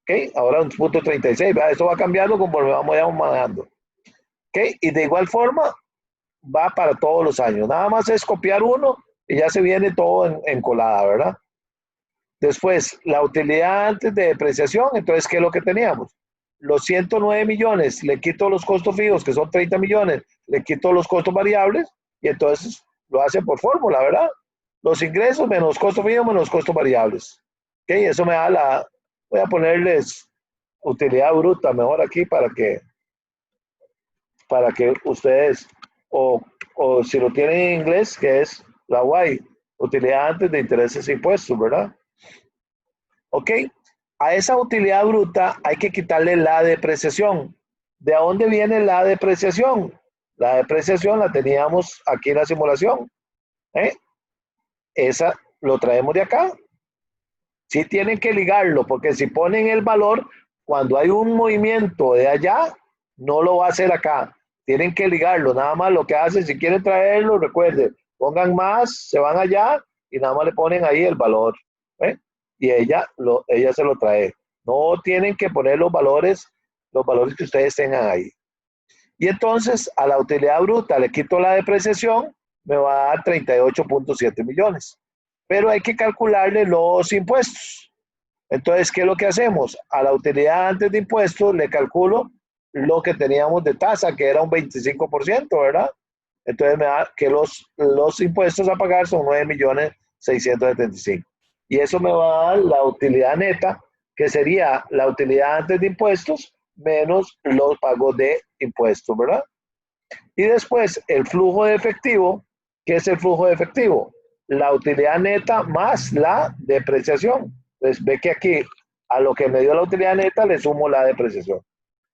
¿Ok? Ahora un punto 36. ¿Verdad? Esto va cambiando conforme vamos manejando. ¿Ok? Y de igual forma va para todos los años. Nada más es copiar uno y ya se viene todo en colada, ¿verdad? Después, la utilidad antes de depreciación. Entonces, ¿qué es lo que teníamos? Los 109 millones, le quito los costos fijos, que son 30 millones, le quito los costos variables y entonces lo hace por fórmula, ¿verdad? Los ingresos menos costos fijos menos costos variables. ¿Ok? Eso me da voy a ponerles utilidad bruta mejor aquí para que ustedes, o si lo tienen en inglés, que es la Y, utilidad antes de intereses e impuestos, ¿verdad? Ok, a esa utilidad bruta hay que quitarle la depreciación. ¿De dónde viene la depreciación? La depreciación la teníamos aquí en la simulación. Esa lo traemos de acá. Sí tienen que ligarlo, porque si ponen el valor, cuando hay un movimiento de allá, no lo va a hacer acá. Tienen que ligarlo. Nada más lo que hacen, si quieren traerlo, recuerden, pongan más, se van allá y nada más le ponen ahí el valor. Y ella se lo trae. No tienen que poner los valores que ustedes tengan ahí. Y entonces a la utilidad bruta le quito la depreciación, me va a dar 38.7 millones. Pero hay que calcularle los impuestos. Entonces, ¿qué es lo que hacemos? A la utilidad antes de impuestos le calculo lo que teníamos de tasa, que era un 25%, ¿verdad? Entonces me da que los impuestos a pagar son 9.675.000. Y eso me va a dar la utilidad neta, que sería la utilidad antes de impuestos menos los pagos de impuestos, ¿verdad? Y después el flujo de efectivo. ¿Qué es el flujo de efectivo? La utilidad neta más la depreciación. Entonces ve que aquí a lo que me dio la utilidad neta le sumo la depreciación.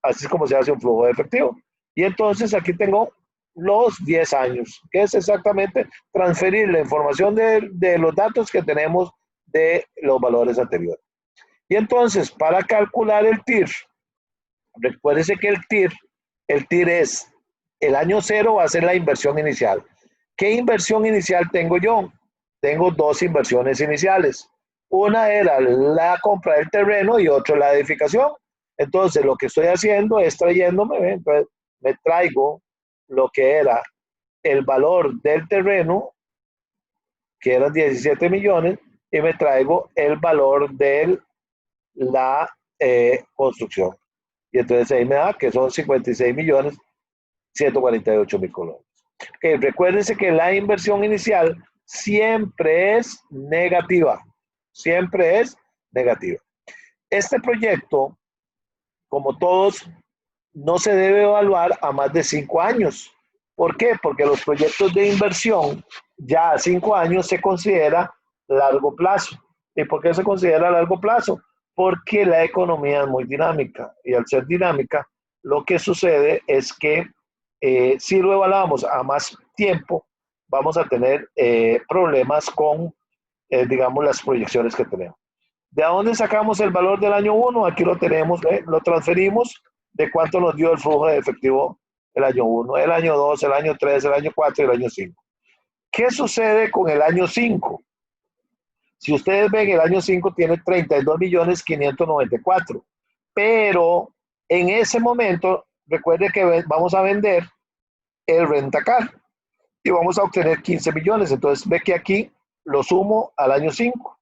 Así es como se hace un flujo de efectivo. Y entonces aquí tengo los 10 años, que es exactamente transferir la información de los datos que tenemos de los valores anteriores. Y entonces, para calcular el TIR, recuérdense que el TIR es, el año 0 va a ser la inversión inicial. ¿Qué inversión inicial tengo yo? Tengo dos inversiones iniciales. Una era la compra del terreno y otra la edificación. Entonces, lo que estoy haciendo es trayéndome, entonces, me traigo lo que era el valor del terreno, que eran 17 millones, y me traigo el valor de la construcción. Y entonces ahí me da que son 56.148.000 colones. Okay, recuérdense que la inversión inicial siempre es negativa. Siempre es negativa. Este proyecto, como todos, no se debe evaluar a más de 5 años. ¿Por qué? Porque los proyectos de inversión ya a 5 años se considera largo plazo. ¿Y por qué se considera largo plazo? Porque la economía es muy dinámica y al ser dinámica, lo que sucede es que si lo evaluamos a más tiempo, vamos a tener problemas con, digamos, las proyecciones que tenemos. ¿De dónde sacamos el valor del año 1? Aquí lo tenemos, lo transferimos de cuánto nos dio el flujo de efectivo el año 1, el año 2, el año 3, el año 4 y el año 5. ¿Qué sucede con el año 5? Si ustedes ven, el año 5 tiene 32.594.000, pero en ese momento, recuerde que vamos a vender el rentacar y vamos a obtener 15 millones. Entonces, ve que aquí lo sumo al año 5.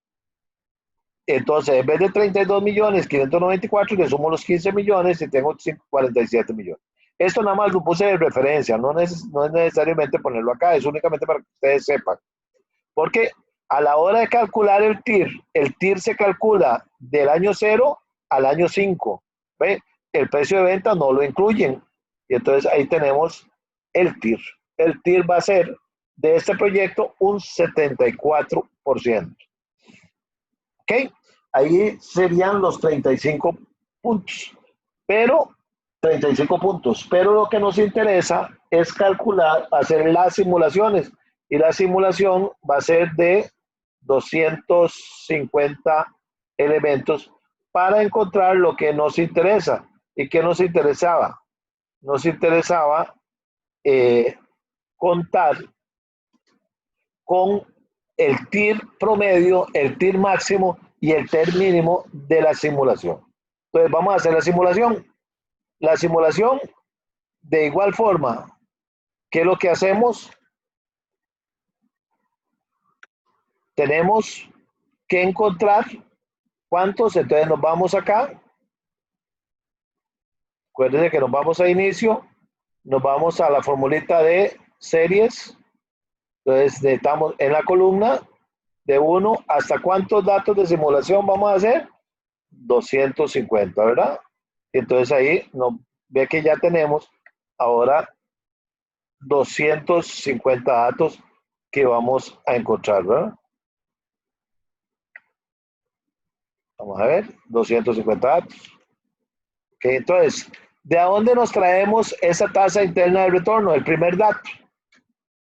Entonces, en vez de 32.594.000, le sumo los 15 millones y tengo 47 millones. Esto nada más lo puse de referencia, no es necesariamente ponerlo acá, es únicamente para que ustedes sepan. Porque a la hora de calcular el TIR se calcula del año 0 al año 5. ¿Ve? El precio de venta no lo incluyen. Y entonces ahí tenemos el TIR. El TIR va a ser de este proyecto un 74%. ¿Ok? Ahí serían los 35 puntos. Pero 35 puntos. Pero lo que nos interesa es calcular, hacer las simulaciones. Y la simulación va a ser de 250 elementos para encontrar lo que nos interesa. ¿Y qué nos interesaba? Nos interesaba contar con el TIR promedio, el TIR máximo y el TIR mínimo de la simulación. Entonces vamos a hacer la simulación. La simulación, de igual forma, ¿qué es lo que hacemos? Tenemos que encontrar cuántos, entonces nos vamos acá. Acuérdense que nos vamos a inicio, nos vamos a la formulita de series. Entonces necesitamos en la columna de 1 hasta cuántos datos de simulación vamos a hacer. 250, ¿verdad? Y entonces ahí nos ve que ya tenemos ahora 250 datos que vamos a encontrar, ¿verdad? Vamos a ver, 250 datos. Ok, entonces, ¿de dónde nos traemos esa tasa interna de retorno? El primer dato.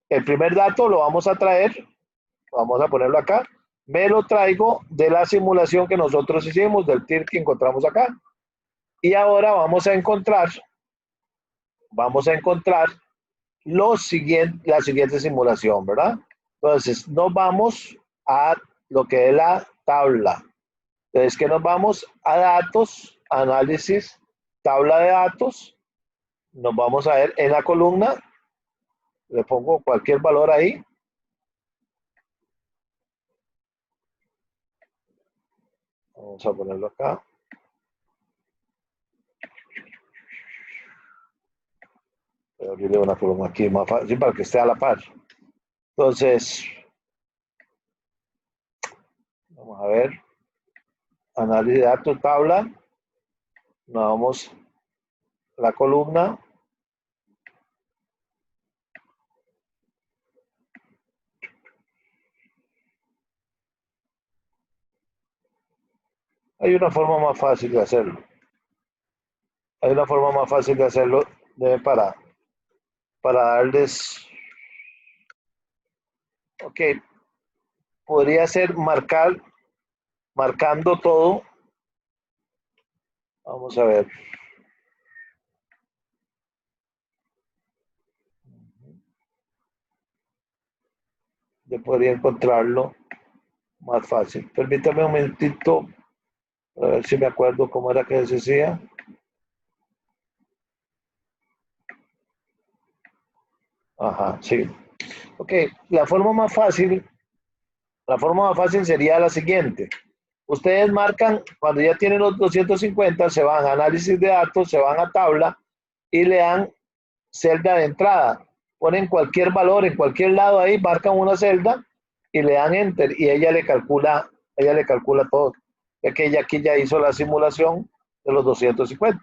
El primer dato lo vamos a traer, vamos a ponerlo acá. Me lo traigo de la simulación que nosotros hicimos, del TIR que encontramos acá. Y ahora vamos a encontrar la siguiente simulación, ¿verdad? Entonces, nos vamos a lo que es la tabla. Entonces, que nos vamos a datos, análisis, tabla de datos. Nos vamos a ver en la columna. Le pongo cualquier valor ahí. Vamos a ponerlo acá. Voy a abrirle una columna aquí más fácil para que esté a la par. Entonces, vamos a ver. Análisis de datos, tabla. Nos vamos a la columna. Hay una forma más fácil de hacerlo. Hay una forma más fácil de hacerlo para darles. Ok. Podría ser marcando todo. Vamos a ver. Yo podría encontrarlo más fácil. Permítame un momentito, a ver si me acuerdo cómo era que se decía. Ajá, sí. Ok, la forma más fácil sería la siguiente. Ustedes marcan, cuando ya tienen los 250, se van a análisis de datos, se van a tabla y le dan celda de entrada. Ponen cualquier valor en cualquier lado ahí, marcan una celda y le dan enter y ella le calcula todo. Ya que ella aquí ya hizo la simulación de los 250.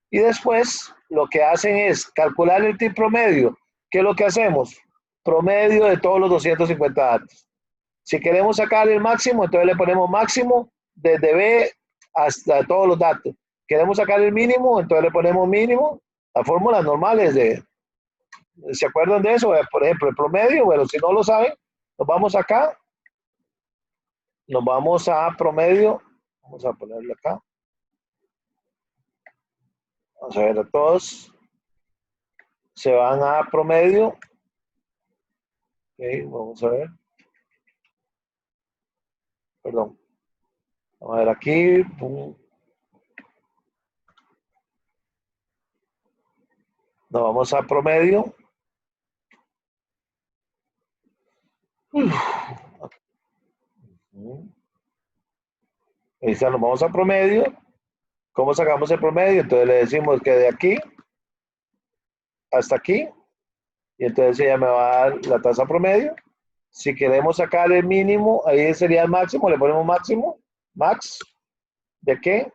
Y después lo que hacen es calcular el TIR promedio. ¿Qué es lo que hacemos? Promedio de todos los 250 datos. Si queremos sacar el máximo, entonces le ponemos máximo desde B hasta todos los datos. Queremos sacar el mínimo, entonces le ponemos mínimo. Las fórmulas normales ¿se acuerdan de eso? Por ejemplo, el promedio, bueno, si no lo saben, nos vamos acá, nos vamos a promedio, vamos a ponerlo acá. Vamos a ver a todos. Se van a promedio. Ok, vamos a ver. Perdón. Vamos a ver aquí. Pum. Nos vamos a promedio. Ahí está, nos vamos a promedio. ¿Cómo sacamos el promedio? Entonces le decimos que de aquí hasta aquí. Y entonces ella me va a dar la tasa promedio. Si queremos sacar el mínimo, ahí sería el máximo, le ponemos máximo, max, ¿de qué?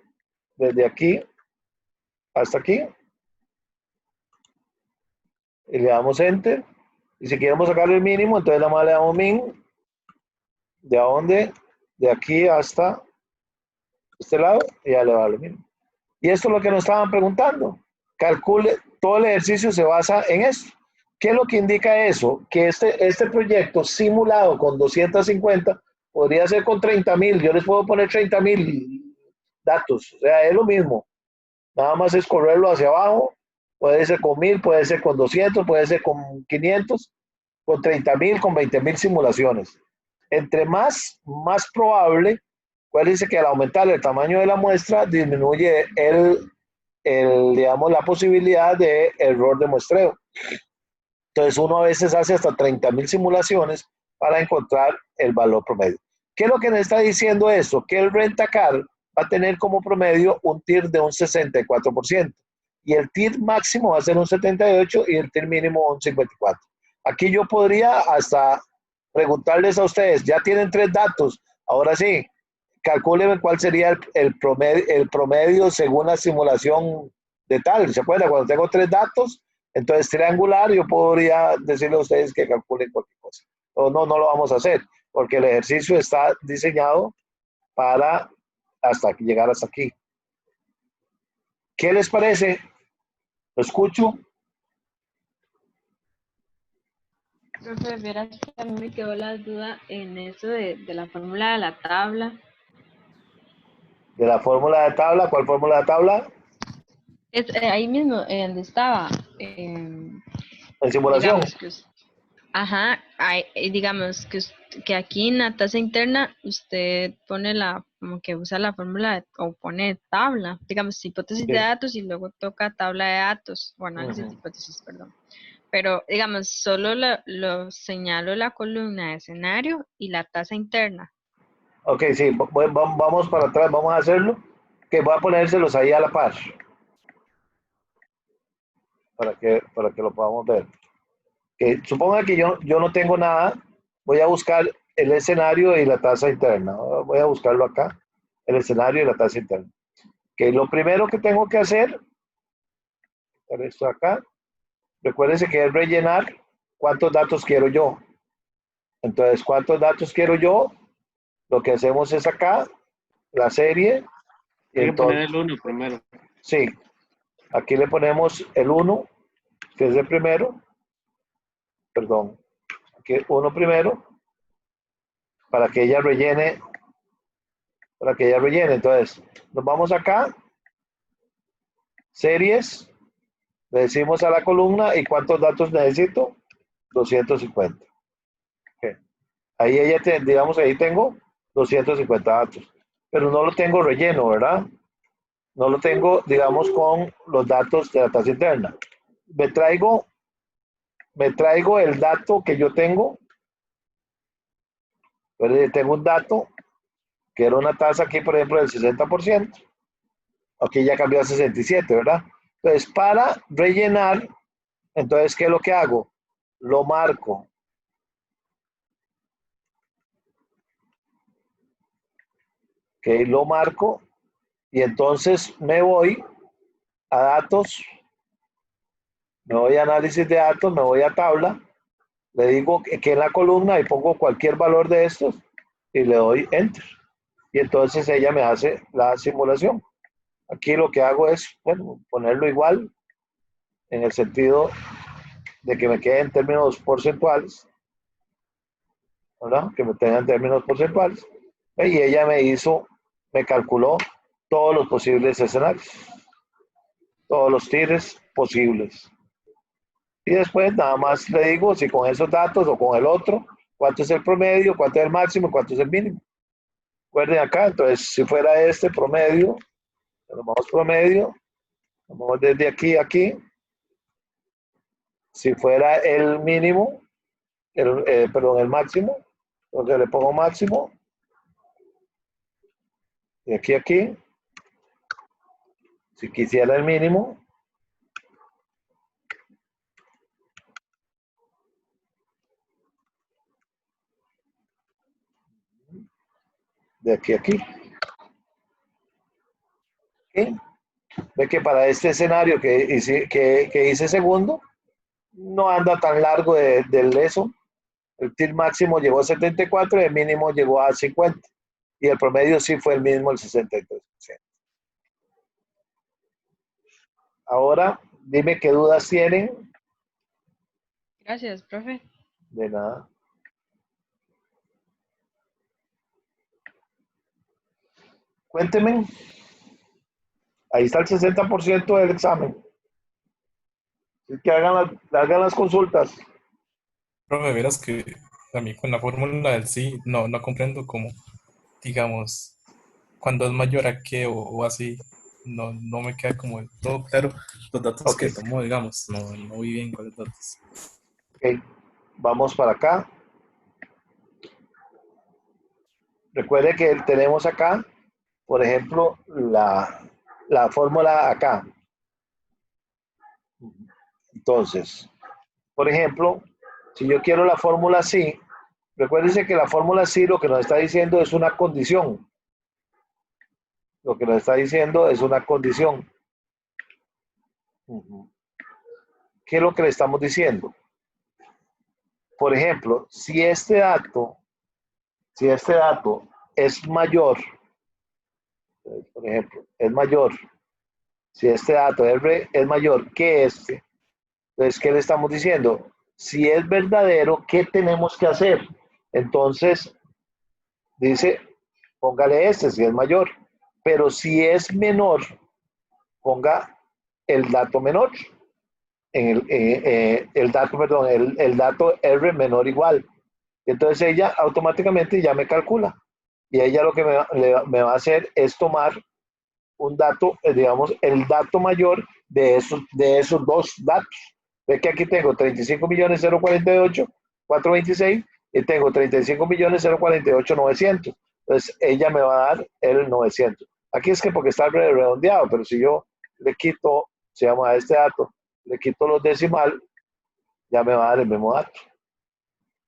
Desde aquí hasta aquí. Y le damos enter. Y si queremos sacar el mínimo, entonces nada más le damos min. ¿De dónde? De aquí hasta este lado, y ya le va lo mismo. Y esto es lo que nos estaban preguntando. Calcule, todo el ejercicio se basa en esto. ¿Qué es lo que indica eso? Que este proyecto simulado con 250 podría ser con 30,000. Yo les puedo poner 30,000 datos. O sea, es lo mismo. Nada más es correrlo hacia abajo. Puede ser con 1,000, puede ser con 200, puede ser con 500, con 30,000, con 20,000 simulaciones. Entre más probable, ¿cuál dice que al aumentar el tamaño de la muestra disminuye digamos, la posibilidad de error de muestreo? Entonces uno a veces hace hasta 30,000 simulaciones para encontrar el valor promedio. ¿Qué es lo que nos está diciendo esto? Que el Rent-A-Car va a tener como promedio un TIR de un 64%. Y el TIR máximo va a ser un 78% y el TIR mínimo un 54%. Aquí yo podría hasta preguntarles a ustedes, ya tienen 3 datos, ahora sí, calculen cuál sería el promedio según la simulación de tal. ¿Se acuerdan? Cuando tengo 3 datos, entonces triangular, yo podría decirle a ustedes que calculen cualquier cosa. O no lo vamos a hacer, porque el ejercicio está diseñado para llegar hasta aquí. ¿Qué les parece? ¿Lo escucho?
Profe, verás que a mí me quedó la duda en eso de la fórmula de la tabla.
¿De la fórmula de tabla? ¿Cuál fórmula de tabla?
Es ahí mismo, donde estaba.
En simulación.
Digamos que, digamos que aquí en la tasa interna usted pone como que usa la fórmula o pone tabla, digamos, hipótesis de datos y luego toca tabla de datos, o análisis de hipótesis, perdón. Pero, digamos, solo lo señalo la columna de escenario y la tasa interna.
Ok, sí, vamos para atrás, vamos a hacerlo. Que voy a ponérselos ahí a la par. Para que lo podamos ver. Suponga que yo no tengo nada, voy a buscar el escenario y la tasa interna. Voy a buscarlo acá, el escenario y la tasa interna. Que lo primero que tengo que hacer, esto acá, recuérdense que es rellenar cuántos datos quiero yo. Entonces, ¿cuántos datos quiero yo? Lo que hacemos es acá, la serie.
Hay que poner el 1 primero.
Sí, aquí le ponemos el 1, que es el primero. Perdón, aquí 1 primero, para que ella rellene. Entonces, nos vamos acá, series, le decimos a la columna y cuántos datos necesito, 250. Okay. Ahí digamos, ahí tengo 250 datos, pero no lo tengo relleno, ¿verdad? No lo tengo, digamos, con los datos de la tasa interna. Me traigo el dato que yo tengo. Tengo un dato que era una tasa aquí, por ejemplo, del 60%. Aquí ya cambió a 67, ¿verdad? Entonces, para rellenar, entonces, ¿qué es lo que hago? Lo marco. Ok, lo marco y entonces me voy a datos, me voy a análisis de datos, me voy a tabla, le digo que en la columna y pongo cualquier valor de estos y le doy enter. Y entonces ella me hace la simulación. Aquí lo que hago es, bueno, ponerlo igual en el sentido de que me quede en términos porcentuales, ¿verdad? Que me tenga en términos porcentuales. Y ella me calculó todos los posibles escenarios. todos los tires posibles. Y después nada más le digo si con esos datos o con el otro, cuánto es el promedio, cuánto es el máximo y cuánto es el mínimo. Recuerden acá, entonces si fuera este promedio, vamos promedio, vamos desde aquí a aquí. Si fuera el mínimo, perdón, el máximo, entonces le pongo máximo. De aquí a aquí. Si quisiera el mínimo, de aquí a aquí. ¿Okay? Ve que para este escenario que hice segundo, no anda tan largo del eso. El TIR máximo llegó a 74 y el mínimo llegó a 50. Y el promedio sí fue el mismo, el 63%. Ahora, dime qué dudas tienen.
Gracias, profe.
De nada. Cuéntenme. Ahí está el 60% del examen. Así que hagan las consultas.
Profe, verás que a mí con la fórmula del sí no comprendo cómo, digamos, cuando es mayor a qué o así, no me queda como del todo claro los datos
Ok.
que tomó, digamos, no vi bien cuáles datos.
Ok. Vamos para acá. Recuerde que tenemos acá, por ejemplo, la fórmula acá. Entonces, por ejemplo, si yo quiero la fórmula sí, recuérdense que la fórmula sí lo que nos está diciendo es una condición. Lo que nos está diciendo es una condición. ¿Qué es lo que le estamos diciendo? Por ejemplo, si este dato es mayor, por ejemplo, es mayor, si este dato es mayor que este, entonces, ¿qué le estamos diciendo? Si es verdadero, ¿qué tenemos que hacer? Entonces, dice, póngale este si es mayor, pero si es menor, ponga el dato menor, el dato, perdón, el dato R menor igual. Entonces ella automáticamente ya me calcula. Y ella lo que me va a hacer es tomar un dato, digamos, el dato mayor de esos dos datos. Ve que aquí tengo 35.048.426 y tengo 35.048.900. Entonces ella me va a dar el 900. Aquí es que porque está redondeado, pero si yo le quito, se llama este dato, le quito los decimal, ya me va a dar el mismo dato.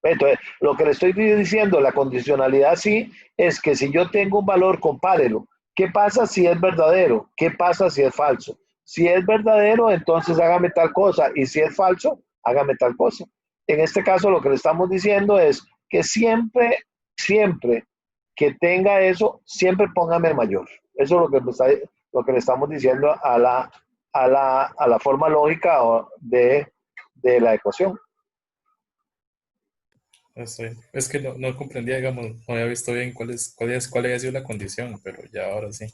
Entonces, lo que le estoy diciendo, la condicionalidad sí, es que si yo tengo un valor, compárelo. ¿Qué pasa si es verdadero? ¿Qué pasa si es falso? Si es verdadero, entonces hágame tal cosa. Y si es falso, hágame tal cosa. En este caso, lo que le estamos diciendo es que siempre que tenga eso, siempre póngame mayor. Eso es lo que le estamos diciendo a la forma lógica de la ecuación.
Es que no comprendía, digamos, no había visto bien cuál había sido la condición, pero ya ahora sí.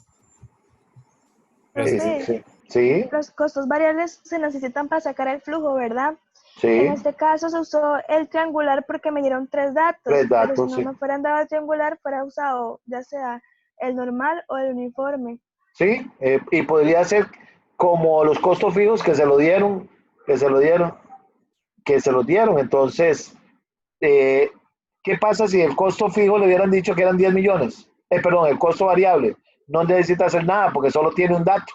Gracias.
Profe,
Sí,
los costos variables se necesitan para sacar el flujo, ¿verdad?
sí.
En este caso se usó el triangular porque me dieron tres datos, pero si
datos,
no
sí.
me fueran dado el triangular, fuera usado ya sea el normal o el uniforme.
Sí, y podría ser como los costos fijos que se lo dieron. Entonces, ¿qué pasa si el costo fijo le hubieran dicho que eran 10 millones? Perdón, el costo variable. No necesita hacer nada porque solo tiene un dato.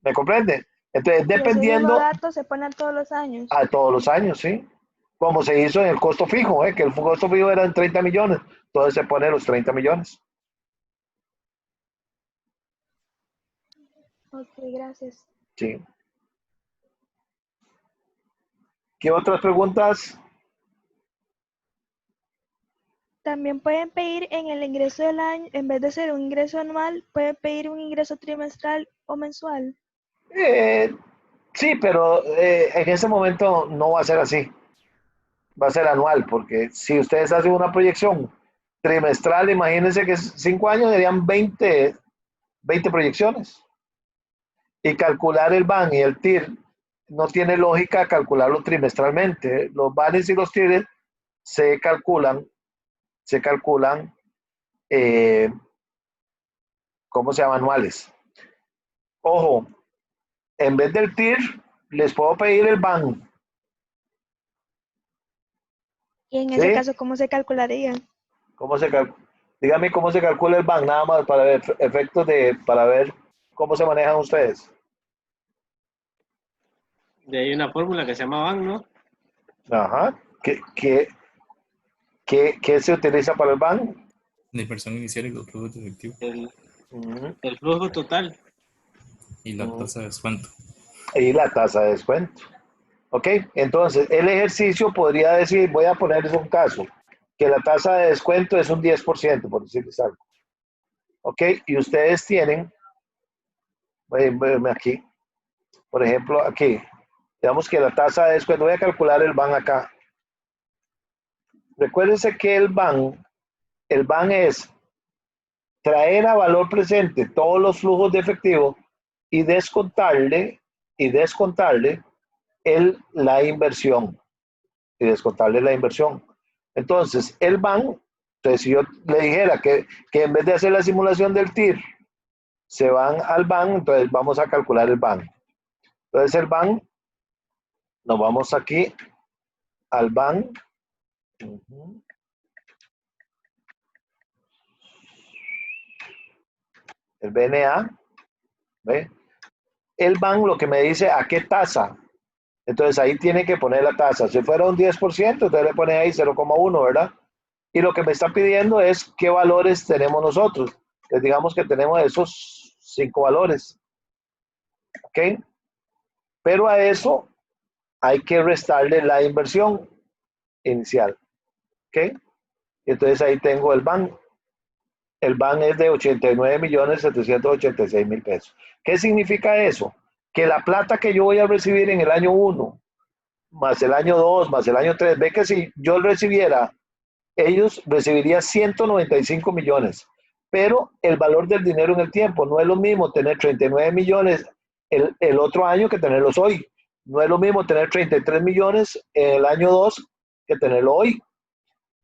¿Me comprende? Entonces,
Y ese mismo
dependiendo
dato se pone todos los años.
a todos los años, ¿sí? Como se hizo en el costo fijo, que el costo fijo era en 30 millones. Entonces se pone los 30 millones.
Ok, gracias.
Sí. ¿Qué otras preguntas?
También pueden pedir en el ingreso del año, en vez de ser un ingreso anual, pueden pedir un ingreso trimestral o mensual.
Sí, pero en ese momento no va a ser así. Va a ser anual, porque si ustedes hacen una proyección trimestral, imagínense que 5 años serían 20 proyecciones. Y calcular el BAN y el TIR no tiene lógica calcularlo trimestralmente. Los BANs y los TIR se calculan, eh, ¿cómo se llama? Anuales. Ojo, en vez del TIR, les puedo pedir el BAN.
Y en
¿Sí?
ese caso, ¿cómo se calcularía?
Dígame cómo se calcula el BAN, nada más para ver efectos para ver cómo se manejan ustedes.
De ahí hay una fórmula que se llama BAN, ¿no?
Ajá. ¿Qué se utiliza para el BAN?
La inversión inicial y los flujos de efectivo.
El flujo total.
Y la tasa de descuento.
Y la tasa de descuento. ¿Ok? Entonces, el ejercicio podría decir, voy a ponerles un caso, que la tasa de descuento es un 10%, por decirles algo. ¿Ok? Y ustedes tienen, voy a verme aquí, por ejemplo, aquí, digamos que la tasa de descuento, voy a calcular el BAN acá. Recuérdense que el BAN es traer a valor presente todos los flujos de efectivo y descontarle la inversión. Entonces, el BAN, entonces si yo le dijera que en vez de hacer la simulación del TIR, se van al BAN, entonces vamos a calcular el BAN. Entonces el BAN, nos vamos aquí al BAN. El BNA, ¿ve? El BAN lo que me dice a qué tasa. Entonces ahí tiene que poner la tasa. Si fuera un 10%, entonces le pone ahí 0,1, ¿verdad? Y lo que me está pidiendo es qué valores tenemos nosotros. Les digamos que tenemos esos 5 valores. ¿Ok? Pero a eso hay que restarle la inversión inicial. ¿Ok? Entonces ahí tengo el BAN. El BAN es de 89.786.000 pesos. ¿Qué significa eso? Que la plata que yo voy a recibir en el año 1, más el año 2, más el año 3, ve que si yo recibiera, ellos recibirían 195 millones. Pero el valor del dinero en el tiempo no es lo mismo tener 39 millones el otro año que tenerlos hoy. No es lo mismo tener 33 millones en el año 2 que tenerlo hoy.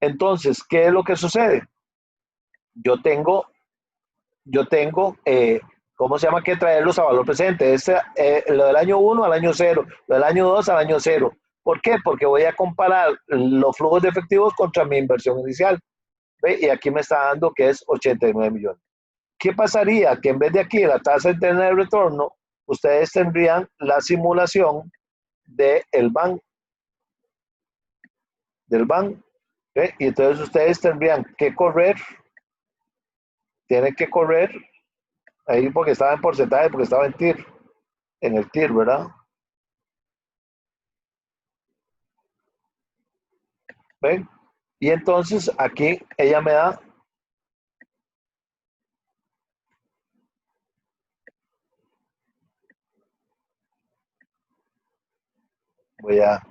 Entonces, ¿qué es lo que sucede? Yo tengo, ¿cómo se llama? Que traerlos a valor presente. Lo del año 1 al año 0, lo del año 2 al año 0. ¿Por qué? Porque voy a comparar los flujos de efectivos contra mi inversión inicial. ¿Ve? Y aquí me está dando que es 89 millones. ¿Qué pasaría? Que en vez de aquí la tasa interna de retorno, ustedes tendrían la simulación del BAN. ¿Ve? Y entonces ustedes tendrían que correr, tienen que correr, ahí porque estaba en porcentaje, porque estaba en TIR, en el TIR, ¿verdad? ¿Ven? Y entonces aquí ella me da, voy a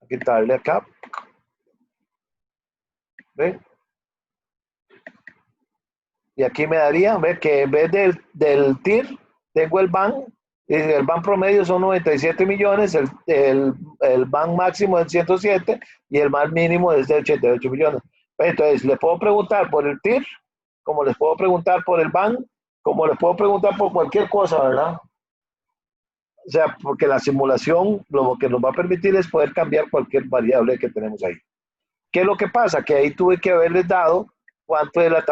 quitarle acá, ¿ven? Y aquí me daría, ¿ven? Que en vez del TIR, tengo el BAN, y el BAN promedio son 97 millones, el BAN máximo es 107 y el BAN mínimo es de 88 millones. Entonces, le puedo preguntar por el TIR, como les puedo preguntar por el BAN, como les puedo preguntar por cualquier cosa, ¿verdad? O sea, porque la simulación lo que nos va a permitir es poder cambiar cualquier variable que tenemos ahí. ¿Qué es lo que pasa? Que ahí tuve que haberles dado cuánto es la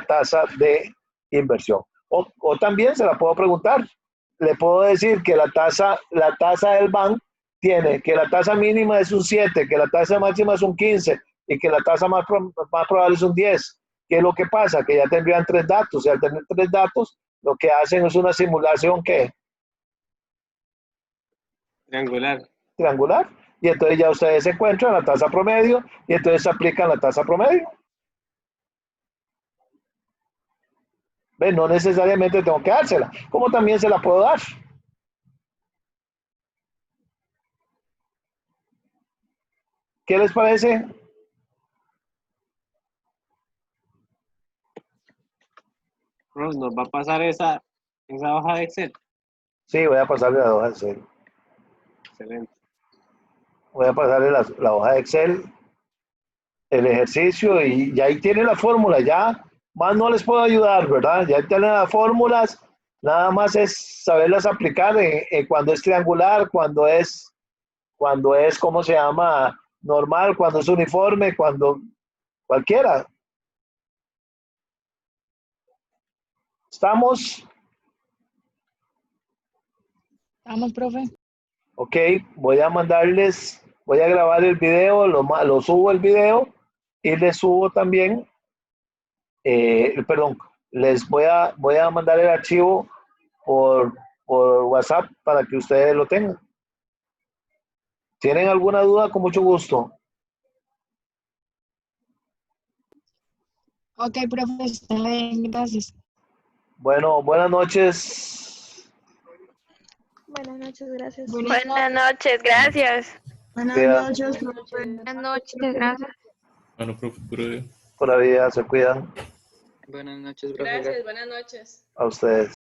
tasa de inversión. O también se la puedo preguntar. Le puedo decir que la tasa del BAN tiene que la tasa mínima es un 7, que la tasa máxima es un 15 y que la tasa más probable es un 10. ¿Qué es lo que pasa? Que ya tendrían 3 datos. Y al tener 3 datos, lo que hacen es una simulación que
Triangular.
triangular. Y entonces ya ustedes encuentran la tasa promedio y entonces aplican la tasa promedio. ¿Ven? No necesariamente tengo que dársela, como también se la puedo dar. ¿Qué les parece?
Nos va a pasar esa Esa hoja de Excel.
Sí, voy a pasarle la hoja de Excel.
Excelente.
Voy a pasarle la hoja de Excel, el ejercicio y ya ahí tiene la fórmula. Ya más no les puedo ayudar, ¿verdad? Ya tienen las fórmulas. Nada más es saberlas aplicar cuando es triangular, cuando es, ¿cómo se llama? Normal, cuando es uniforme, cuando cualquiera. ¿Estamos?
Vamos, profe.
Ok, voy a grabar el video, lo subo el video y les subo también, perdón, voy a mandar el archivo por WhatsApp para que ustedes lo tengan. ¿Tienen alguna duda? Con mucho gusto.
Ok, profe, está bien, gracias.
Bueno, buenas noches.
Buenas noches, gracias.
Buenas noches, gracias.
Buenas
Cuida.
noches, profe.
Buenas noches, gracias.
Bueno, profe, puro día.
Por la vida, se cuidan
Buenas noches, profe.
Gracias, buenas noches.
a ustedes.